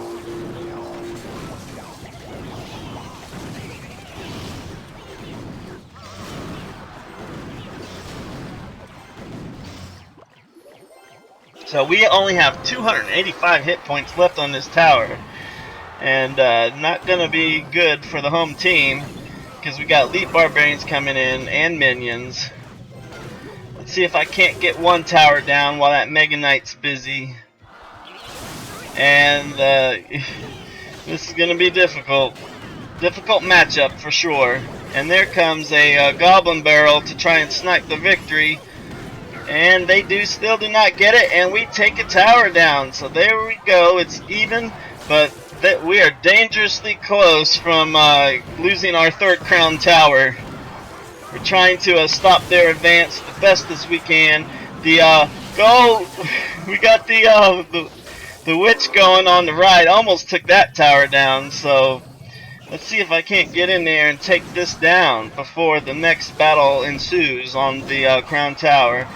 So we only have 285 hit points left on this tower. And not going to be good for the home team, because we got Elite Barbarians coming in and minions. Let's see if I can't get one tower down while that Mega Knight's busy. And this is going to be difficult. Difficult matchup for sure. And there comes a Goblin Barrel to try and snipe the victory. And they still do not get it, and we take a tower down. So there we go. It's even, but we are dangerously close from losing our third crown tower. We're trying to stop their advance the best as we can. We got the witch going on the right. Almost took that tower down. So let's see if I can't get in there and take this down before the next battle ensues on the crown tower.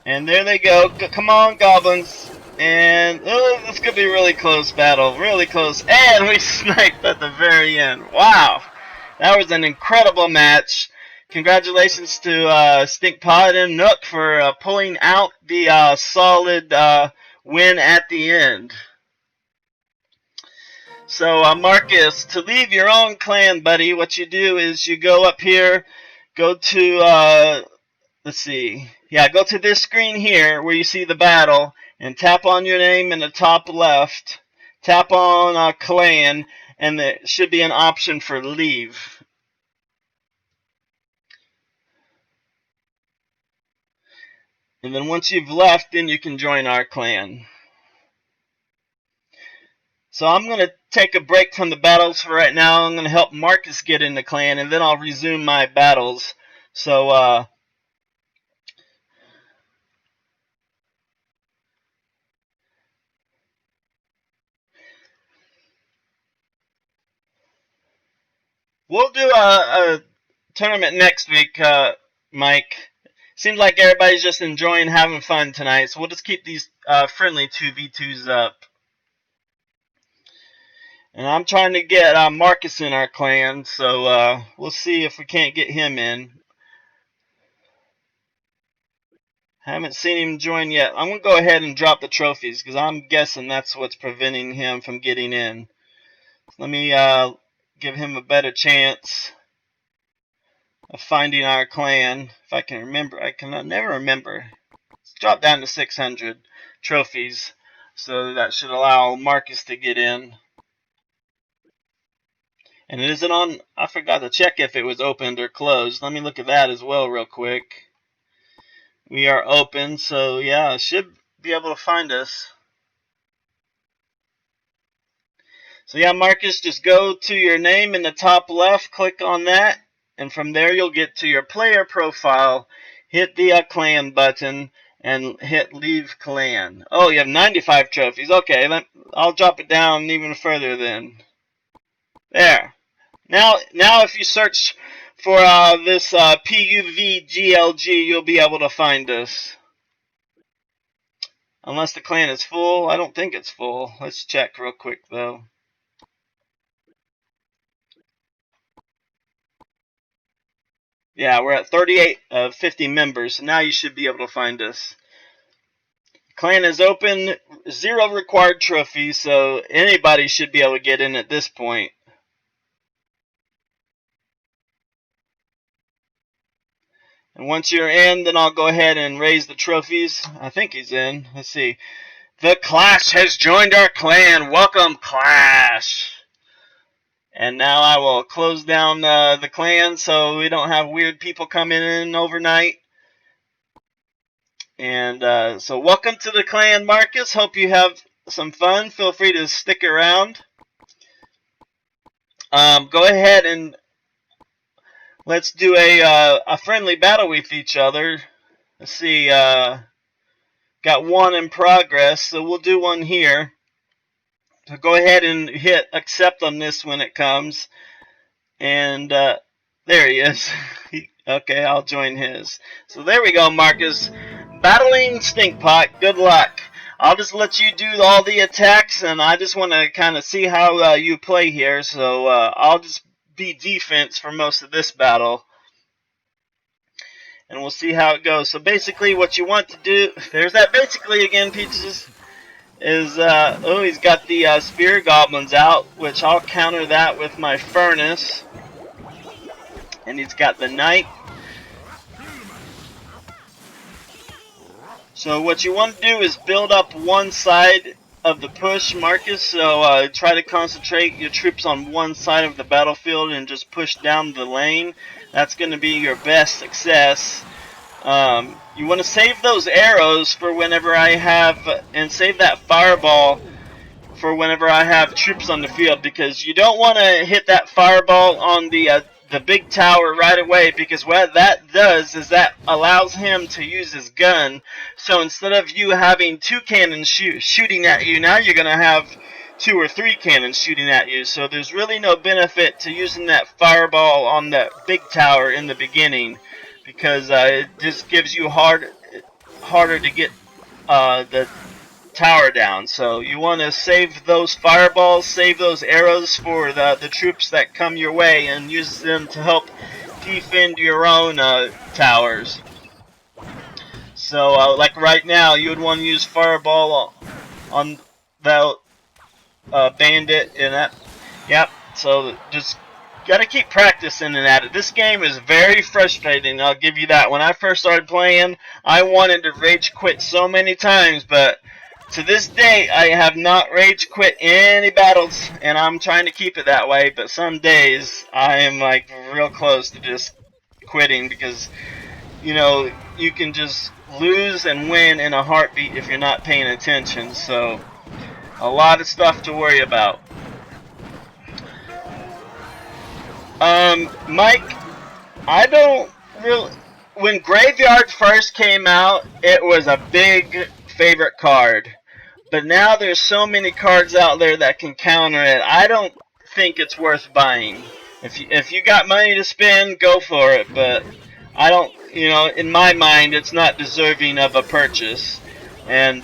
And there they go. Come on, goblins. And this could be a really close battle. Really close. And we sniped at the very end. Wow. That was an incredible match. Congratulations to Stinkpot and Nook for pulling out the solid win at the end. So, Marcus, to leave your own clan, buddy, what you do is you go up here, go to, let's see. Yeah, go to this screen here where you see the battle and tap on your name in the top left. Tap on clan and there should be an option for leave. And then once you've left, then you can join our clan. So I'm going to take a break from the battles for right now. I'm going to help Marcus get in the clan and then I'll resume my battles. So, we'll do a tournament next week, Mike. Seems like everybody's just enjoying having fun tonight, so we'll just keep these friendly 2v2s up. And I'm trying to get Marcus in our clan, so we'll see if we can't get him in. Haven't seen him join yet. I'm going to go ahead and drop the trophies because I'm guessing that's what's preventing him from getting in. Let me give him a better chance of finding our clan. If I can remember. I can never remember. Let's drop down to 600 trophies. So that should allow Marcus to get in. And it isn't on. I forgot to check if it was opened or closed. Let me look at that as well real quick. We are open, so yeah, it should be able to find us. So yeah, Marcus, just go to your name in the top left, click on that, and from there you'll get to your player profile. Hit the clan button and hit leave clan. Oh, you have 95 trophies. Okay, I'll drop it down even further then. There. Now if you search for this PUVGLG, you'll be able to find us. Unless the clan is full. I don't think it's full. Let's check real quick though. Yeah, we're at 38 of 50 members. So now you should be able to find us. Clan is open. 0 required trophies, so anybody should be able to get in at this point. And once you're in, then I'll go ahead and raise the trophies. I think he's in. Let's see. The Clash has joined our clan. Welcome, Clash. And now I will close down the clan so we don't have weird people coming in overnight. And so welcome to the clan, Marcus. Hope you have some fun. Feel free to stick around. Go ahead and let's do a friendly battle with each other. Let's see. Got one in progress, so we'll do one here. So go ahead and hit accept on this when it comes. And there he is. Okay, I'll join his. So there we go, Marcus. Battling Stinkpot. Good luck. I'll just let you do all the attacks, and I just want to kind of see how you play here. So I'll just be defense for most of this battle. And we'll see how it goes. So basically what you want to do, there's that basically again, Peaches, is, oh, he's got the spear goblins out, which I'll counter that with my furnace. And he's got the knight. So what you want to do is build up one side of the push, Marcus. So try to concentrate your troops on one side of the battlefield and just push down the lane. That's going to be your best success. You want to save those arrows for whenever I have, and save that fireball for whenever I have troops on the field, because you don't want to hit that fireball on the big tower right away, because what that does is that allows him to use his gun. So instead of you having 2 cannons shooting at you, now you're going to have 2 or 3 cannons shooting at you. So there's really no benefit to using that fireball on that big tower in the beginning, because it just gives you harder to get the tower down. So you want to save those fireballs, save those arrows for the troops that come your way, and use them to help defend your own towers. So like right now, you would want to use fireball on that bandit and that. Yep. So just gotta keep practicing at it. This game is very frustrating, I'll give you that. When I first started playing, I wanted to rage quit so many times, but to this day, I have not rage quit any battles, and I'm trying to keep it that way. But some days, I am like real close to just quitting, because you know, you can just lose and win in a heartbeat if you're not paying attention. So a lot of stuff to worry about. Mike, I don't really. When Graveyard first came out, it was a big favorite card. But now there's so many cards out there that can counter it. I don't think it's worth buying. If you got money to spend, go for it. But I don't, you know, in my mind, it's not deserving of a purchase. And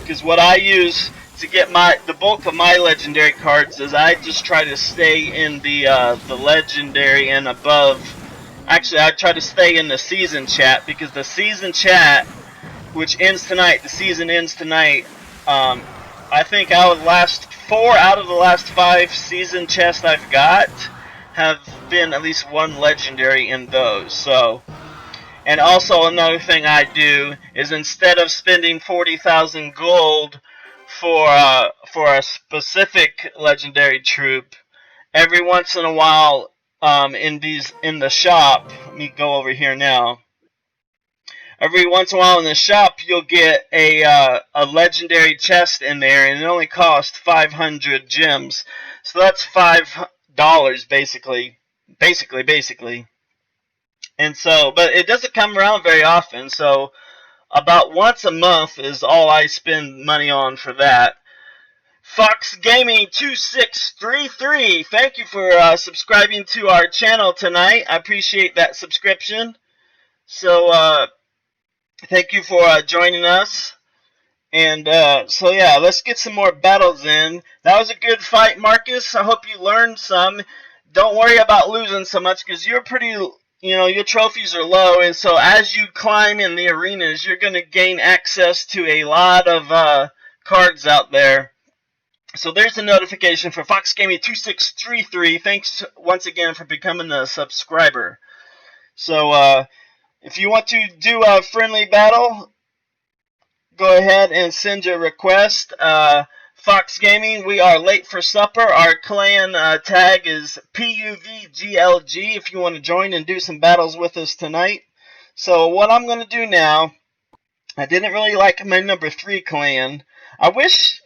because what I use to get the bulk of my legendary cards is I just try to stay in the legendary and above. Actually, I try to stay in the season chat, because the season chat which ends tonight. The season ends tonight. I think out of the last 4 out of the last 5 season chests I've got have been at least one legendary in those. So, and also another thing I do is instead of spending 40,000 gold for a specific legendary troop, every once in a while in the shop, let me go over here now. Every once in a while in the shop, you'll get a legendary chest in there, and it only costs 500 gems. So that's $5 basically. And so, but it doesn't come around very often. So about once a month is all I spend money on for that. Fox Gaming 2633, thank you for subscribing to our channel tonight. I appreciate that subscription. So thank you for joining us. And so yeah, let's get some more battles in. That was a good fight, Marcus. I hope you learned some. Don't worry about losing so much because you're pretty, your trophies are low. And so as you climb in the arenas, you're going to gain access to a lot of cards out there. So there's a notification for Fox Gaming 2633. Thanks once again for becoming a subscriber. So if you want to do a friendly battle, go ahead and send your request. Fox Gaming, we are late for supper. Our clan tag is PUVGLG if you want to join and do some battles with us tonight. So what I'm going to do now, I didn't really like my number 3 clan. I wish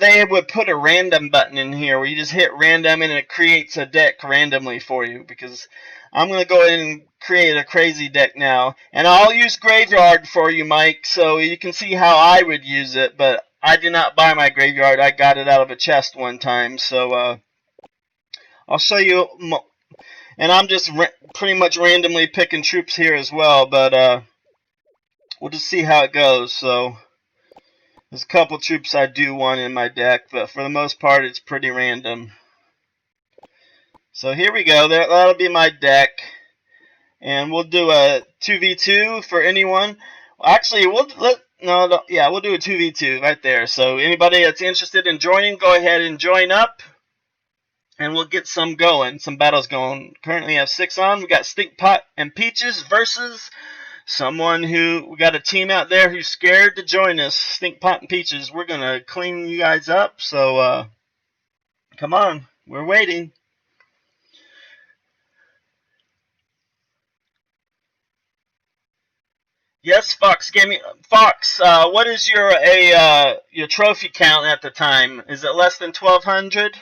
they would put a random button in here where you just hit random and it creates a deck randomly for you, because I'm going to go ahead and create a crazy deck now. And I'll use Graveyard for you, Mike, so you can see how I would use it. But I did not buy my Graveyard. I got it out of a chest one time. So I'll show you. And I'm just pretty much randomly picking troops here as well. But we'll just see how it goes. So there's a couple troops I do want in my deck, but for the most part, it's pretty random. So here we go. That'll be my deck. And we'll do a 2v2 for anyone. Actually, we'll do a 2v2 right there. So anybody that's interested in joining, go ahead and join up. And we'll get some battles going. Currently have 6 on. We got Stinkpot and Peaches versus someone we got a team out there who's scared to join us. Stinkpot and Peaches, we're going to clean you guys up. So come on, we're waiting. Yes, Fox Gaming. Fox, what is your trophy count at the time? Is it less than 1,200?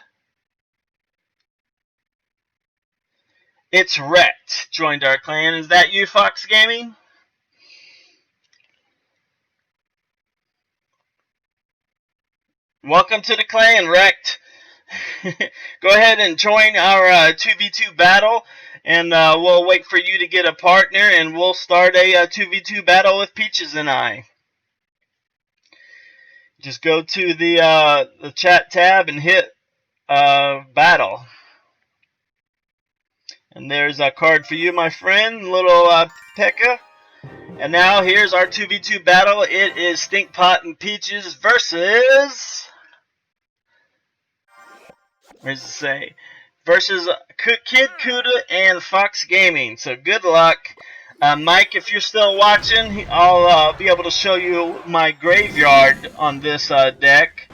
It's Wrecked joined our clan. Is that you, Fox Gaming? Welcome to the clan, Wrecked. Go ahead and join our 2v2 battle, and we'll wait for you to get a partner, and we'll start a 2v2 battle with Peaches and I. Just go to the chat tab and hit battle. And there's a card for you, my friend, little Pekka. And now here's our 2v2 battle. It is Stinkpot and Peaches versus... What does it say? Versus Kid Kuda and Fox Gaming. So good luck. Mike, if you're still watching, I'll be able to show you my Graveyard on this deck.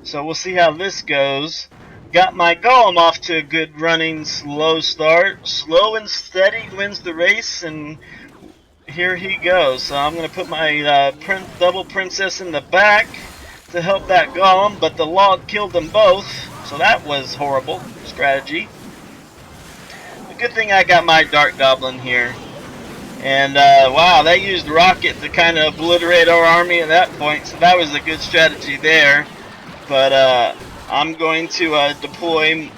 So we'll see how this goes. Got my Golem off to a good running slow start. Slow and steady wins the race, and here he goes. So I'm going to put my double princess in the back to help that Golem, but the log killed them both. So that was horrible strategy. The good thing I got my Dark Goblin here. And wow, they used Rocket to kind of obliterate our army at that point. So that was a good strategy there. But I'm going to deploy...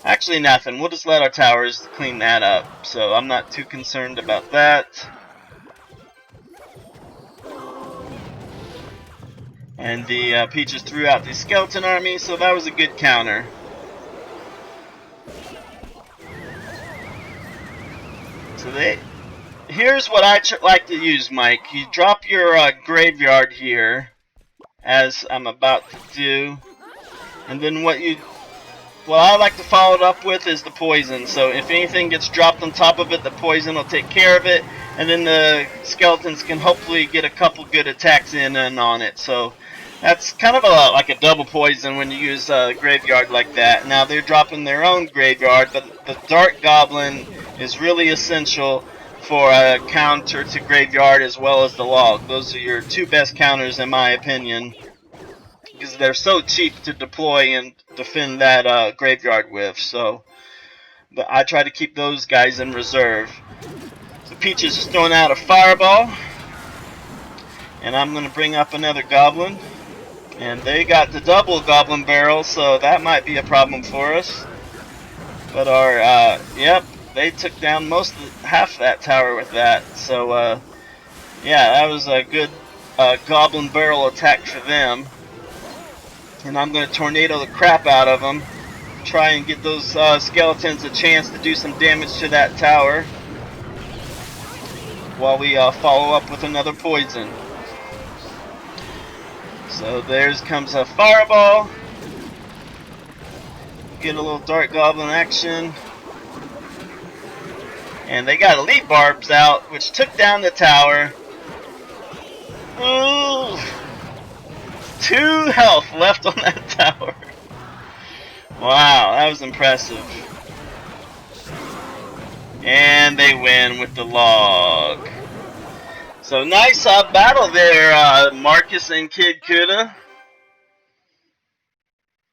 actually nothing. We'll just let our towers clean that up. So I'm not too concerned about that. And the Peaches threw out the skeleton army, so that was a good counter. So here's what I like to use, Mike. You drop your graveyard here, as I'm about to do, and then what I like to follow it up with is the poison. So if anything gets dropped on top of it, the poison will take care of it, and then the skeletons can hopefully get a couple good attacks in and on it. So that's kind of like a double poison when you use a graveyard like that. Now they're dropping their own graveyard, but the Dark Goblin is really essential for a counter to graveyard as well as the log. Those are your two best counters in my opinion, because they're so cheap to deploy and defend that graveyard with. So but I try to keep those guys in reserve. So Peaches is throwing out a fireball, and I'm going to bring up another goblin. And they got the double goblin barrel, so that might be a problem for us. But our, yep, they took down half that tower with that. So, yeah, that was a good goblin barrel attack for them. And I'm going to tornado the crap out of them. Try and get those skeletons a chance to do some damage to that tower, while we follow up with another poison. So there's comes a fireball. Get a little Dark Goblin action. And they got elite barbs out, which took down the tower. Ooh. 2 health left on that tower. Wow, that was impressive. And they win with the log. So nice battle there, Marcus and Kid Kuda.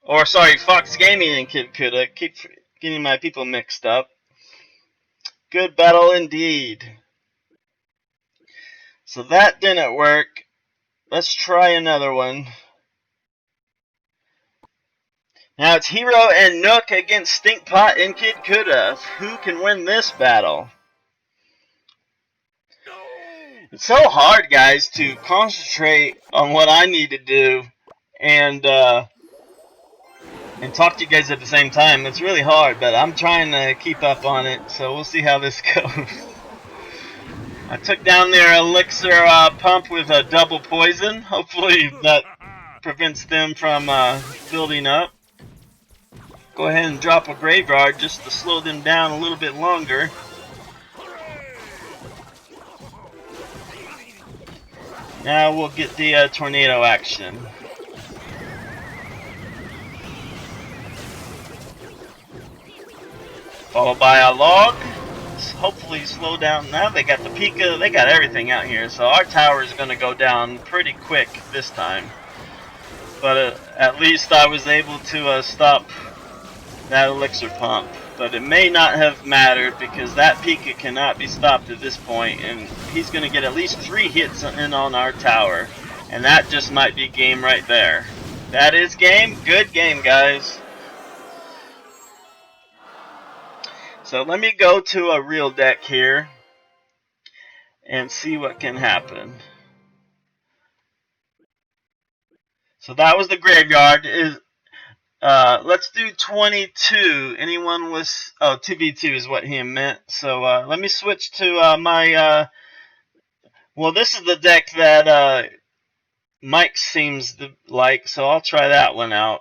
Or sorry, Fox Gaming and Kid Kuda. Keep getting my people mixed up. Good battle indeed. So that didn't work. Let's try another one. Now it's Hero and Nook against Stinkpot and Kid Kuda. Who can win this battle? It's so hard, guys, to concentrate on what I need to do and talk to you guys at the same time. It's really hard, but I'm trying to keep up on it, so we'll see how this goes. I took down their elixir pump with a double poison. Hopefully that prevents them from building up. Go ahead and drop a graveyard just to slow them down a little bit longer. Now we'll get the tornado action. Followed by a log. Hopefully slow down. Now they got the Pika. They got everything out here. So our tower is going to go down pretty quick this time. But at least I was able to stop that elixir pump. But it may not have mattered because that Pika cannot be stopped at this point, and he's going to get at least 3 hits in on our tower, and that just might be game right there. That is game. Good game, guys. So let me go to a real deck here and see what can happen. So that was the graveyard. Let's do 22. Anyone was 2v2 is what he meant. So let me switch to my well, this is the deck that Mike seems to like, so I'll try that one out.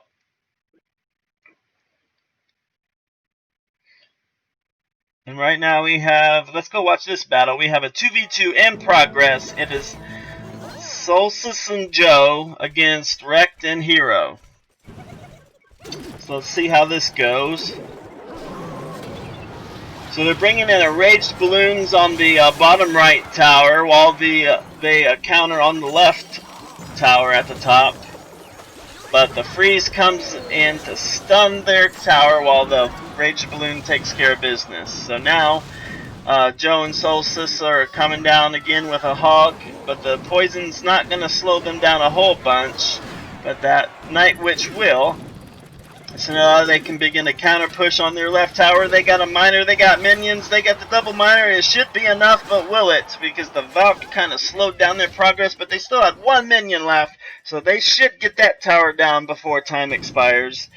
And right now we have, let's go watch this battle. We have a 2v2 in progress. It is Solstice and Joe against Wrecked and Hero. So let's see how this goes. So they're bringing in enraged balloons on the bottom right tower, while they counter on the left tower at the top. But the freeze comes in to stun their tower while the rage balloon takes care of business. So now Joe and Solstice are coming down again with a hog, but the poison's not going to slow them down a whole bunch, but that Night Witch will. So now they can begin a counter push on their left tower. They got a miner, they got minions, they got the double miner. It should be enough, but will it? Because the Valk kind of slowed down their progress, but they still had one minion left. So they should get that tower down before time expires.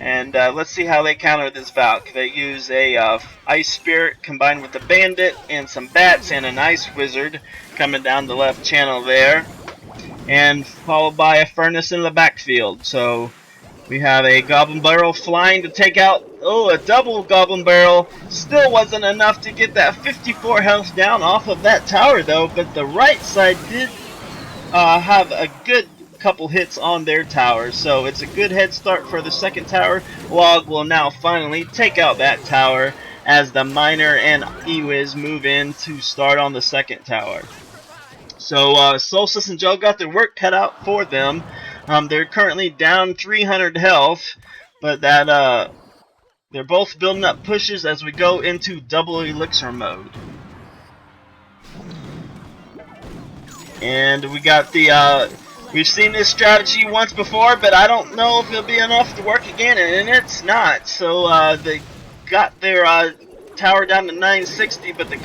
And let's see how they counter this Valk. They use a Ice Spirit combined with a Bandit and some Bats and an Ice Wizard coming down the left channel there. And followed by a Furnace in the backfield. So we have a Goblin Barrel flying to take out, a double Goblin Barrel. Still wasn't enough to get that 54 health down off of that tower though, but the right side did have a good couple hits on their tower. So it's a good head start for the second tower. Log will now finally take out that tower as the Miner and Ewiz move in to start on the second tower. So Solstice and Joe got their work cut out for them. They're currently down 300 health, but that they're both building up pushes as we go into double elixir mode. And we got the we've seen this strategy once before, but I don't know if it'll be enough to work again, and it's not. So they got their tower down to 960, but the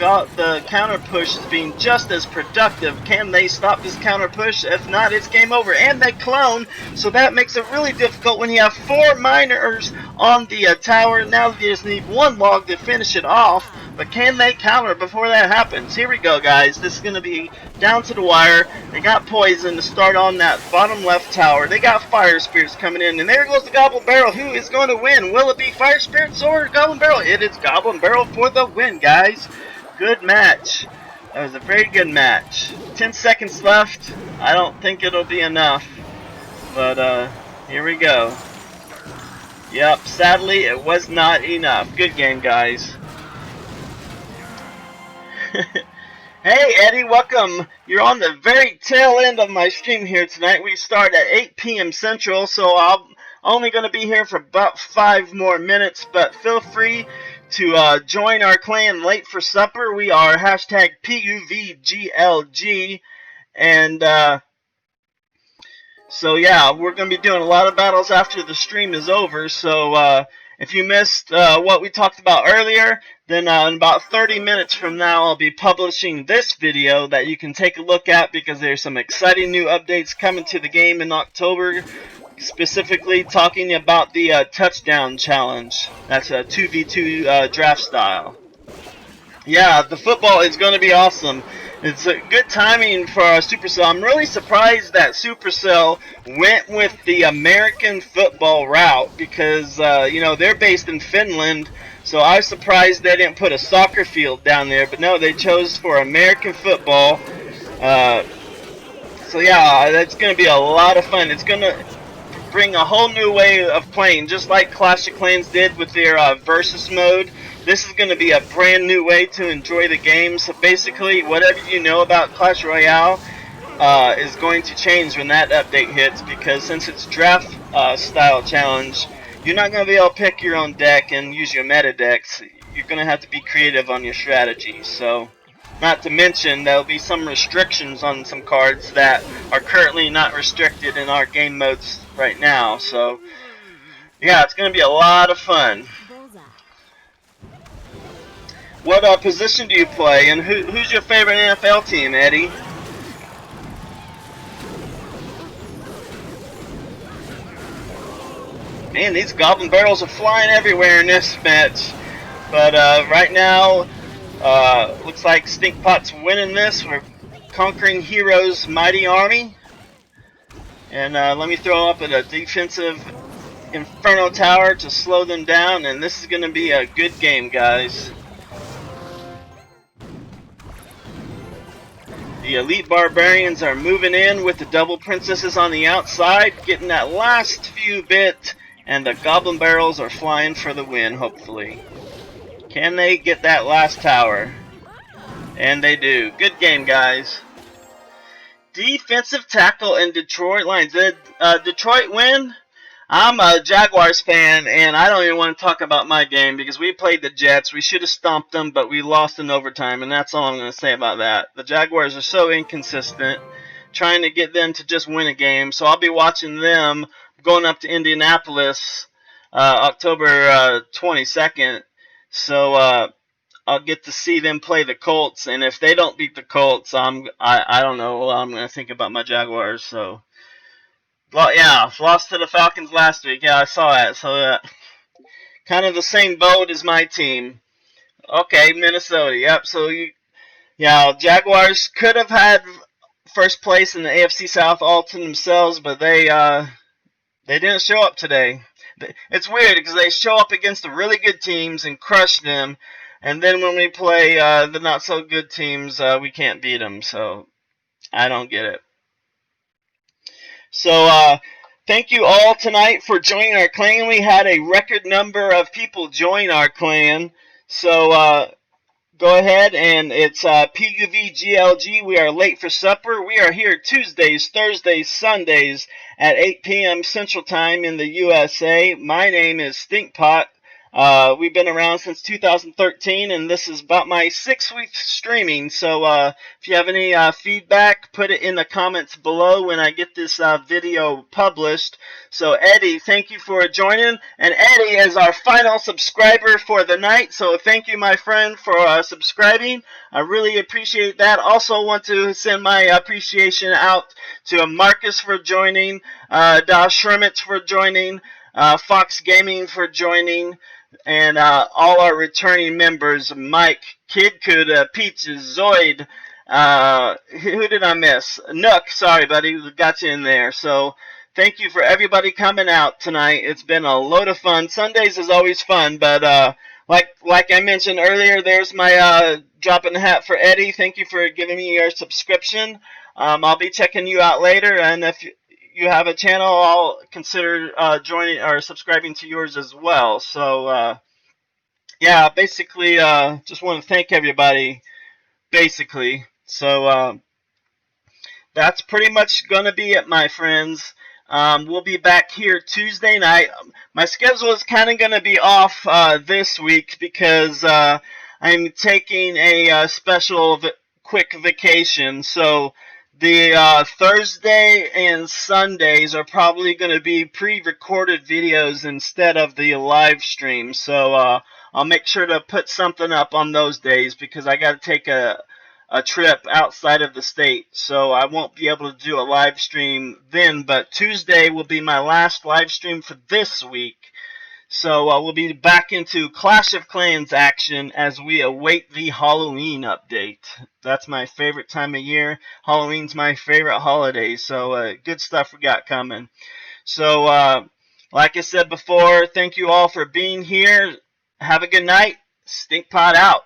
counter push is being just as productive. Can they stop this counter push? If not, it's game over. And they clone, so that makes it really difficult when you have 4 miners on the tower. Now they just need 1 log to finish it off, but can they counter before that happens? Here we go, guys. This is going to be down to the wire. They got poison to start on that bottom left tower. They got fire spirits coming in, and there goes the Goblin Barrel. Who is going to win? Will it be fire spirits or Goblin Barrel? It is Goblin Barrel for the win, guys. Good match. That was a very good match. 10 seconds left. I don't think it'll be enough, but here we go. Yep, sadly it was not enough. Good game, guys. Hey Eddie, welcome. You're on the very tail end of my stream here tonight. We start at 8 p.m. Central, so I'm only going to be here for about 5 more minutes, but feel free to join our clan late for supper. We are hashtag PUVGLG, and so yeah, we're going to be doing a lot of battles after the stream is over, so if you missed what we talked about earlier, then in about 30 minutes from now I'll be publishing this video that you can take a look at, because there's some exciting new updates coming to the game in October, specifically talking about the touchdown challenge. That's a 2v2 draft style. Yeah, the football is going to be awesome. It's a good timing for Supercell. I'm really surprised that Supercell went with the American football route, because you know, they're based in Finland. So I was surprised they didn't put a soccer field down there, but no, they chose for American football. So yeah, that's going to be a lot of fun. It's going to bring a whole new way of playing, just like Clash of Clans did with their versus mode. This is going to be a brand new way to enjoy the game. So basically, whatever you know about Clash Royale is going to change when that update hits, because since it's draft style challenge, you're not going to be able to pick your own deck and use your meta decks. You're going to have to be creative on your strategy. So, not to mention, there'll be some restrictions on some cards that are currently not restricted in our game modes right now. So, yeah, it's going to be a lot of fun. What position do you play, and who's your favorite NFL team, Eddie? Man, these Goblin Barrels are flying everywhere in this match. But right now, looks like Stinkpot's winning this. We're conquering Hero's mighty army. And let me throw up a defensive Inferno Tower to slow them down. And this is going to be a good game, guys. The Elite Barbarians are moving in with the double princesses on the outside, getting that last few bit. And the Goblin Barrels are flying for the win, hopefully. Can they get that last tower? And they do. Good game, guys. Defensive tackle in Detroit Lions. Did Detroit win? I'm a Jaguars fan, and I don't even want to talk about my game, because we played the Jets. We should have stomped them, but we lost in overtime, and that's all I'm going to say about that. The Jaguars are so inconsistent, trying to get them to just win a game, so I'll be watching them going up to Indianapolis October 22nd. So I'll get to see them play the Colts, and if they don't beat the Colts, I don't know what I'm gonna think about my Jaguars. So, well, yeah, lost to the Falcons last week. Yeah, I saw that. So kind of the same boat as my team. Okay, Minnesota. Yep. So yeah, Jaguars could have had first place in the AFC South all to themselves, but they didn't show up today. It's weird because they show up against the really good teams and crush them, and then when we play the not so good teams, we can't beat them. So I don't get it. So thank you all tonight for joining our clan. We had a record number of people join our clan. So go ahead, and it's PUVGLG. We are late for supper. We are here Tuesdays, Thursdays, Sundays at 8 p.m. Central Time in the USA. My name is Stinkpot. We've been around since 2013, and this is about my 6th week streaming. So if you have any feedback, put it in the comments below when I get this video published. So Eddie, thank you for joining, and Eddie is our final subscriber for the night. So thank you, my friend, for subscribing. I really appreciate that. Also want to send my appreciation out to Marcus for joining, Das Shermitz for joining, Fox Gaming for joining, and all our returning members: Mike, Kid Kuda, Peaches, Zoid. Who did I miss? Nook, sorry, buddy, we got you in there. So thank you for everybody coming out tonight. It's been a load of fun. Sundays is always fun, but like I mentioned earlier, there's my drop in the hat for Eddie. Thank you for giving me your subscription. I'll be checking you out later, and if you have a channel, I'll consider joining or subscribing to yours as well. So yeah, basically just want to thank everybody, basically. So that's pretty much going to be it, my friends. We'll be back here Tuesday night. My schedule is kind of going to be off this week because I'm taking a special quick vacation. So the Thursday and Sundays are probably going to be pre-recorded videos instead of the live stream. So I'll make sure to put something up on those days because I got to take a trip outside of the state. So I won't be able to do a live stream then, but Tuesday will be my last live stream for this week. So we'll be back into Clash of Clans action as we await the Halloween update. That's my favorite time of year. Halloween's my favorite holiday, so good stuff we got coming. So like I said before, thank you all for being here. Have a good night. Stinkpot out.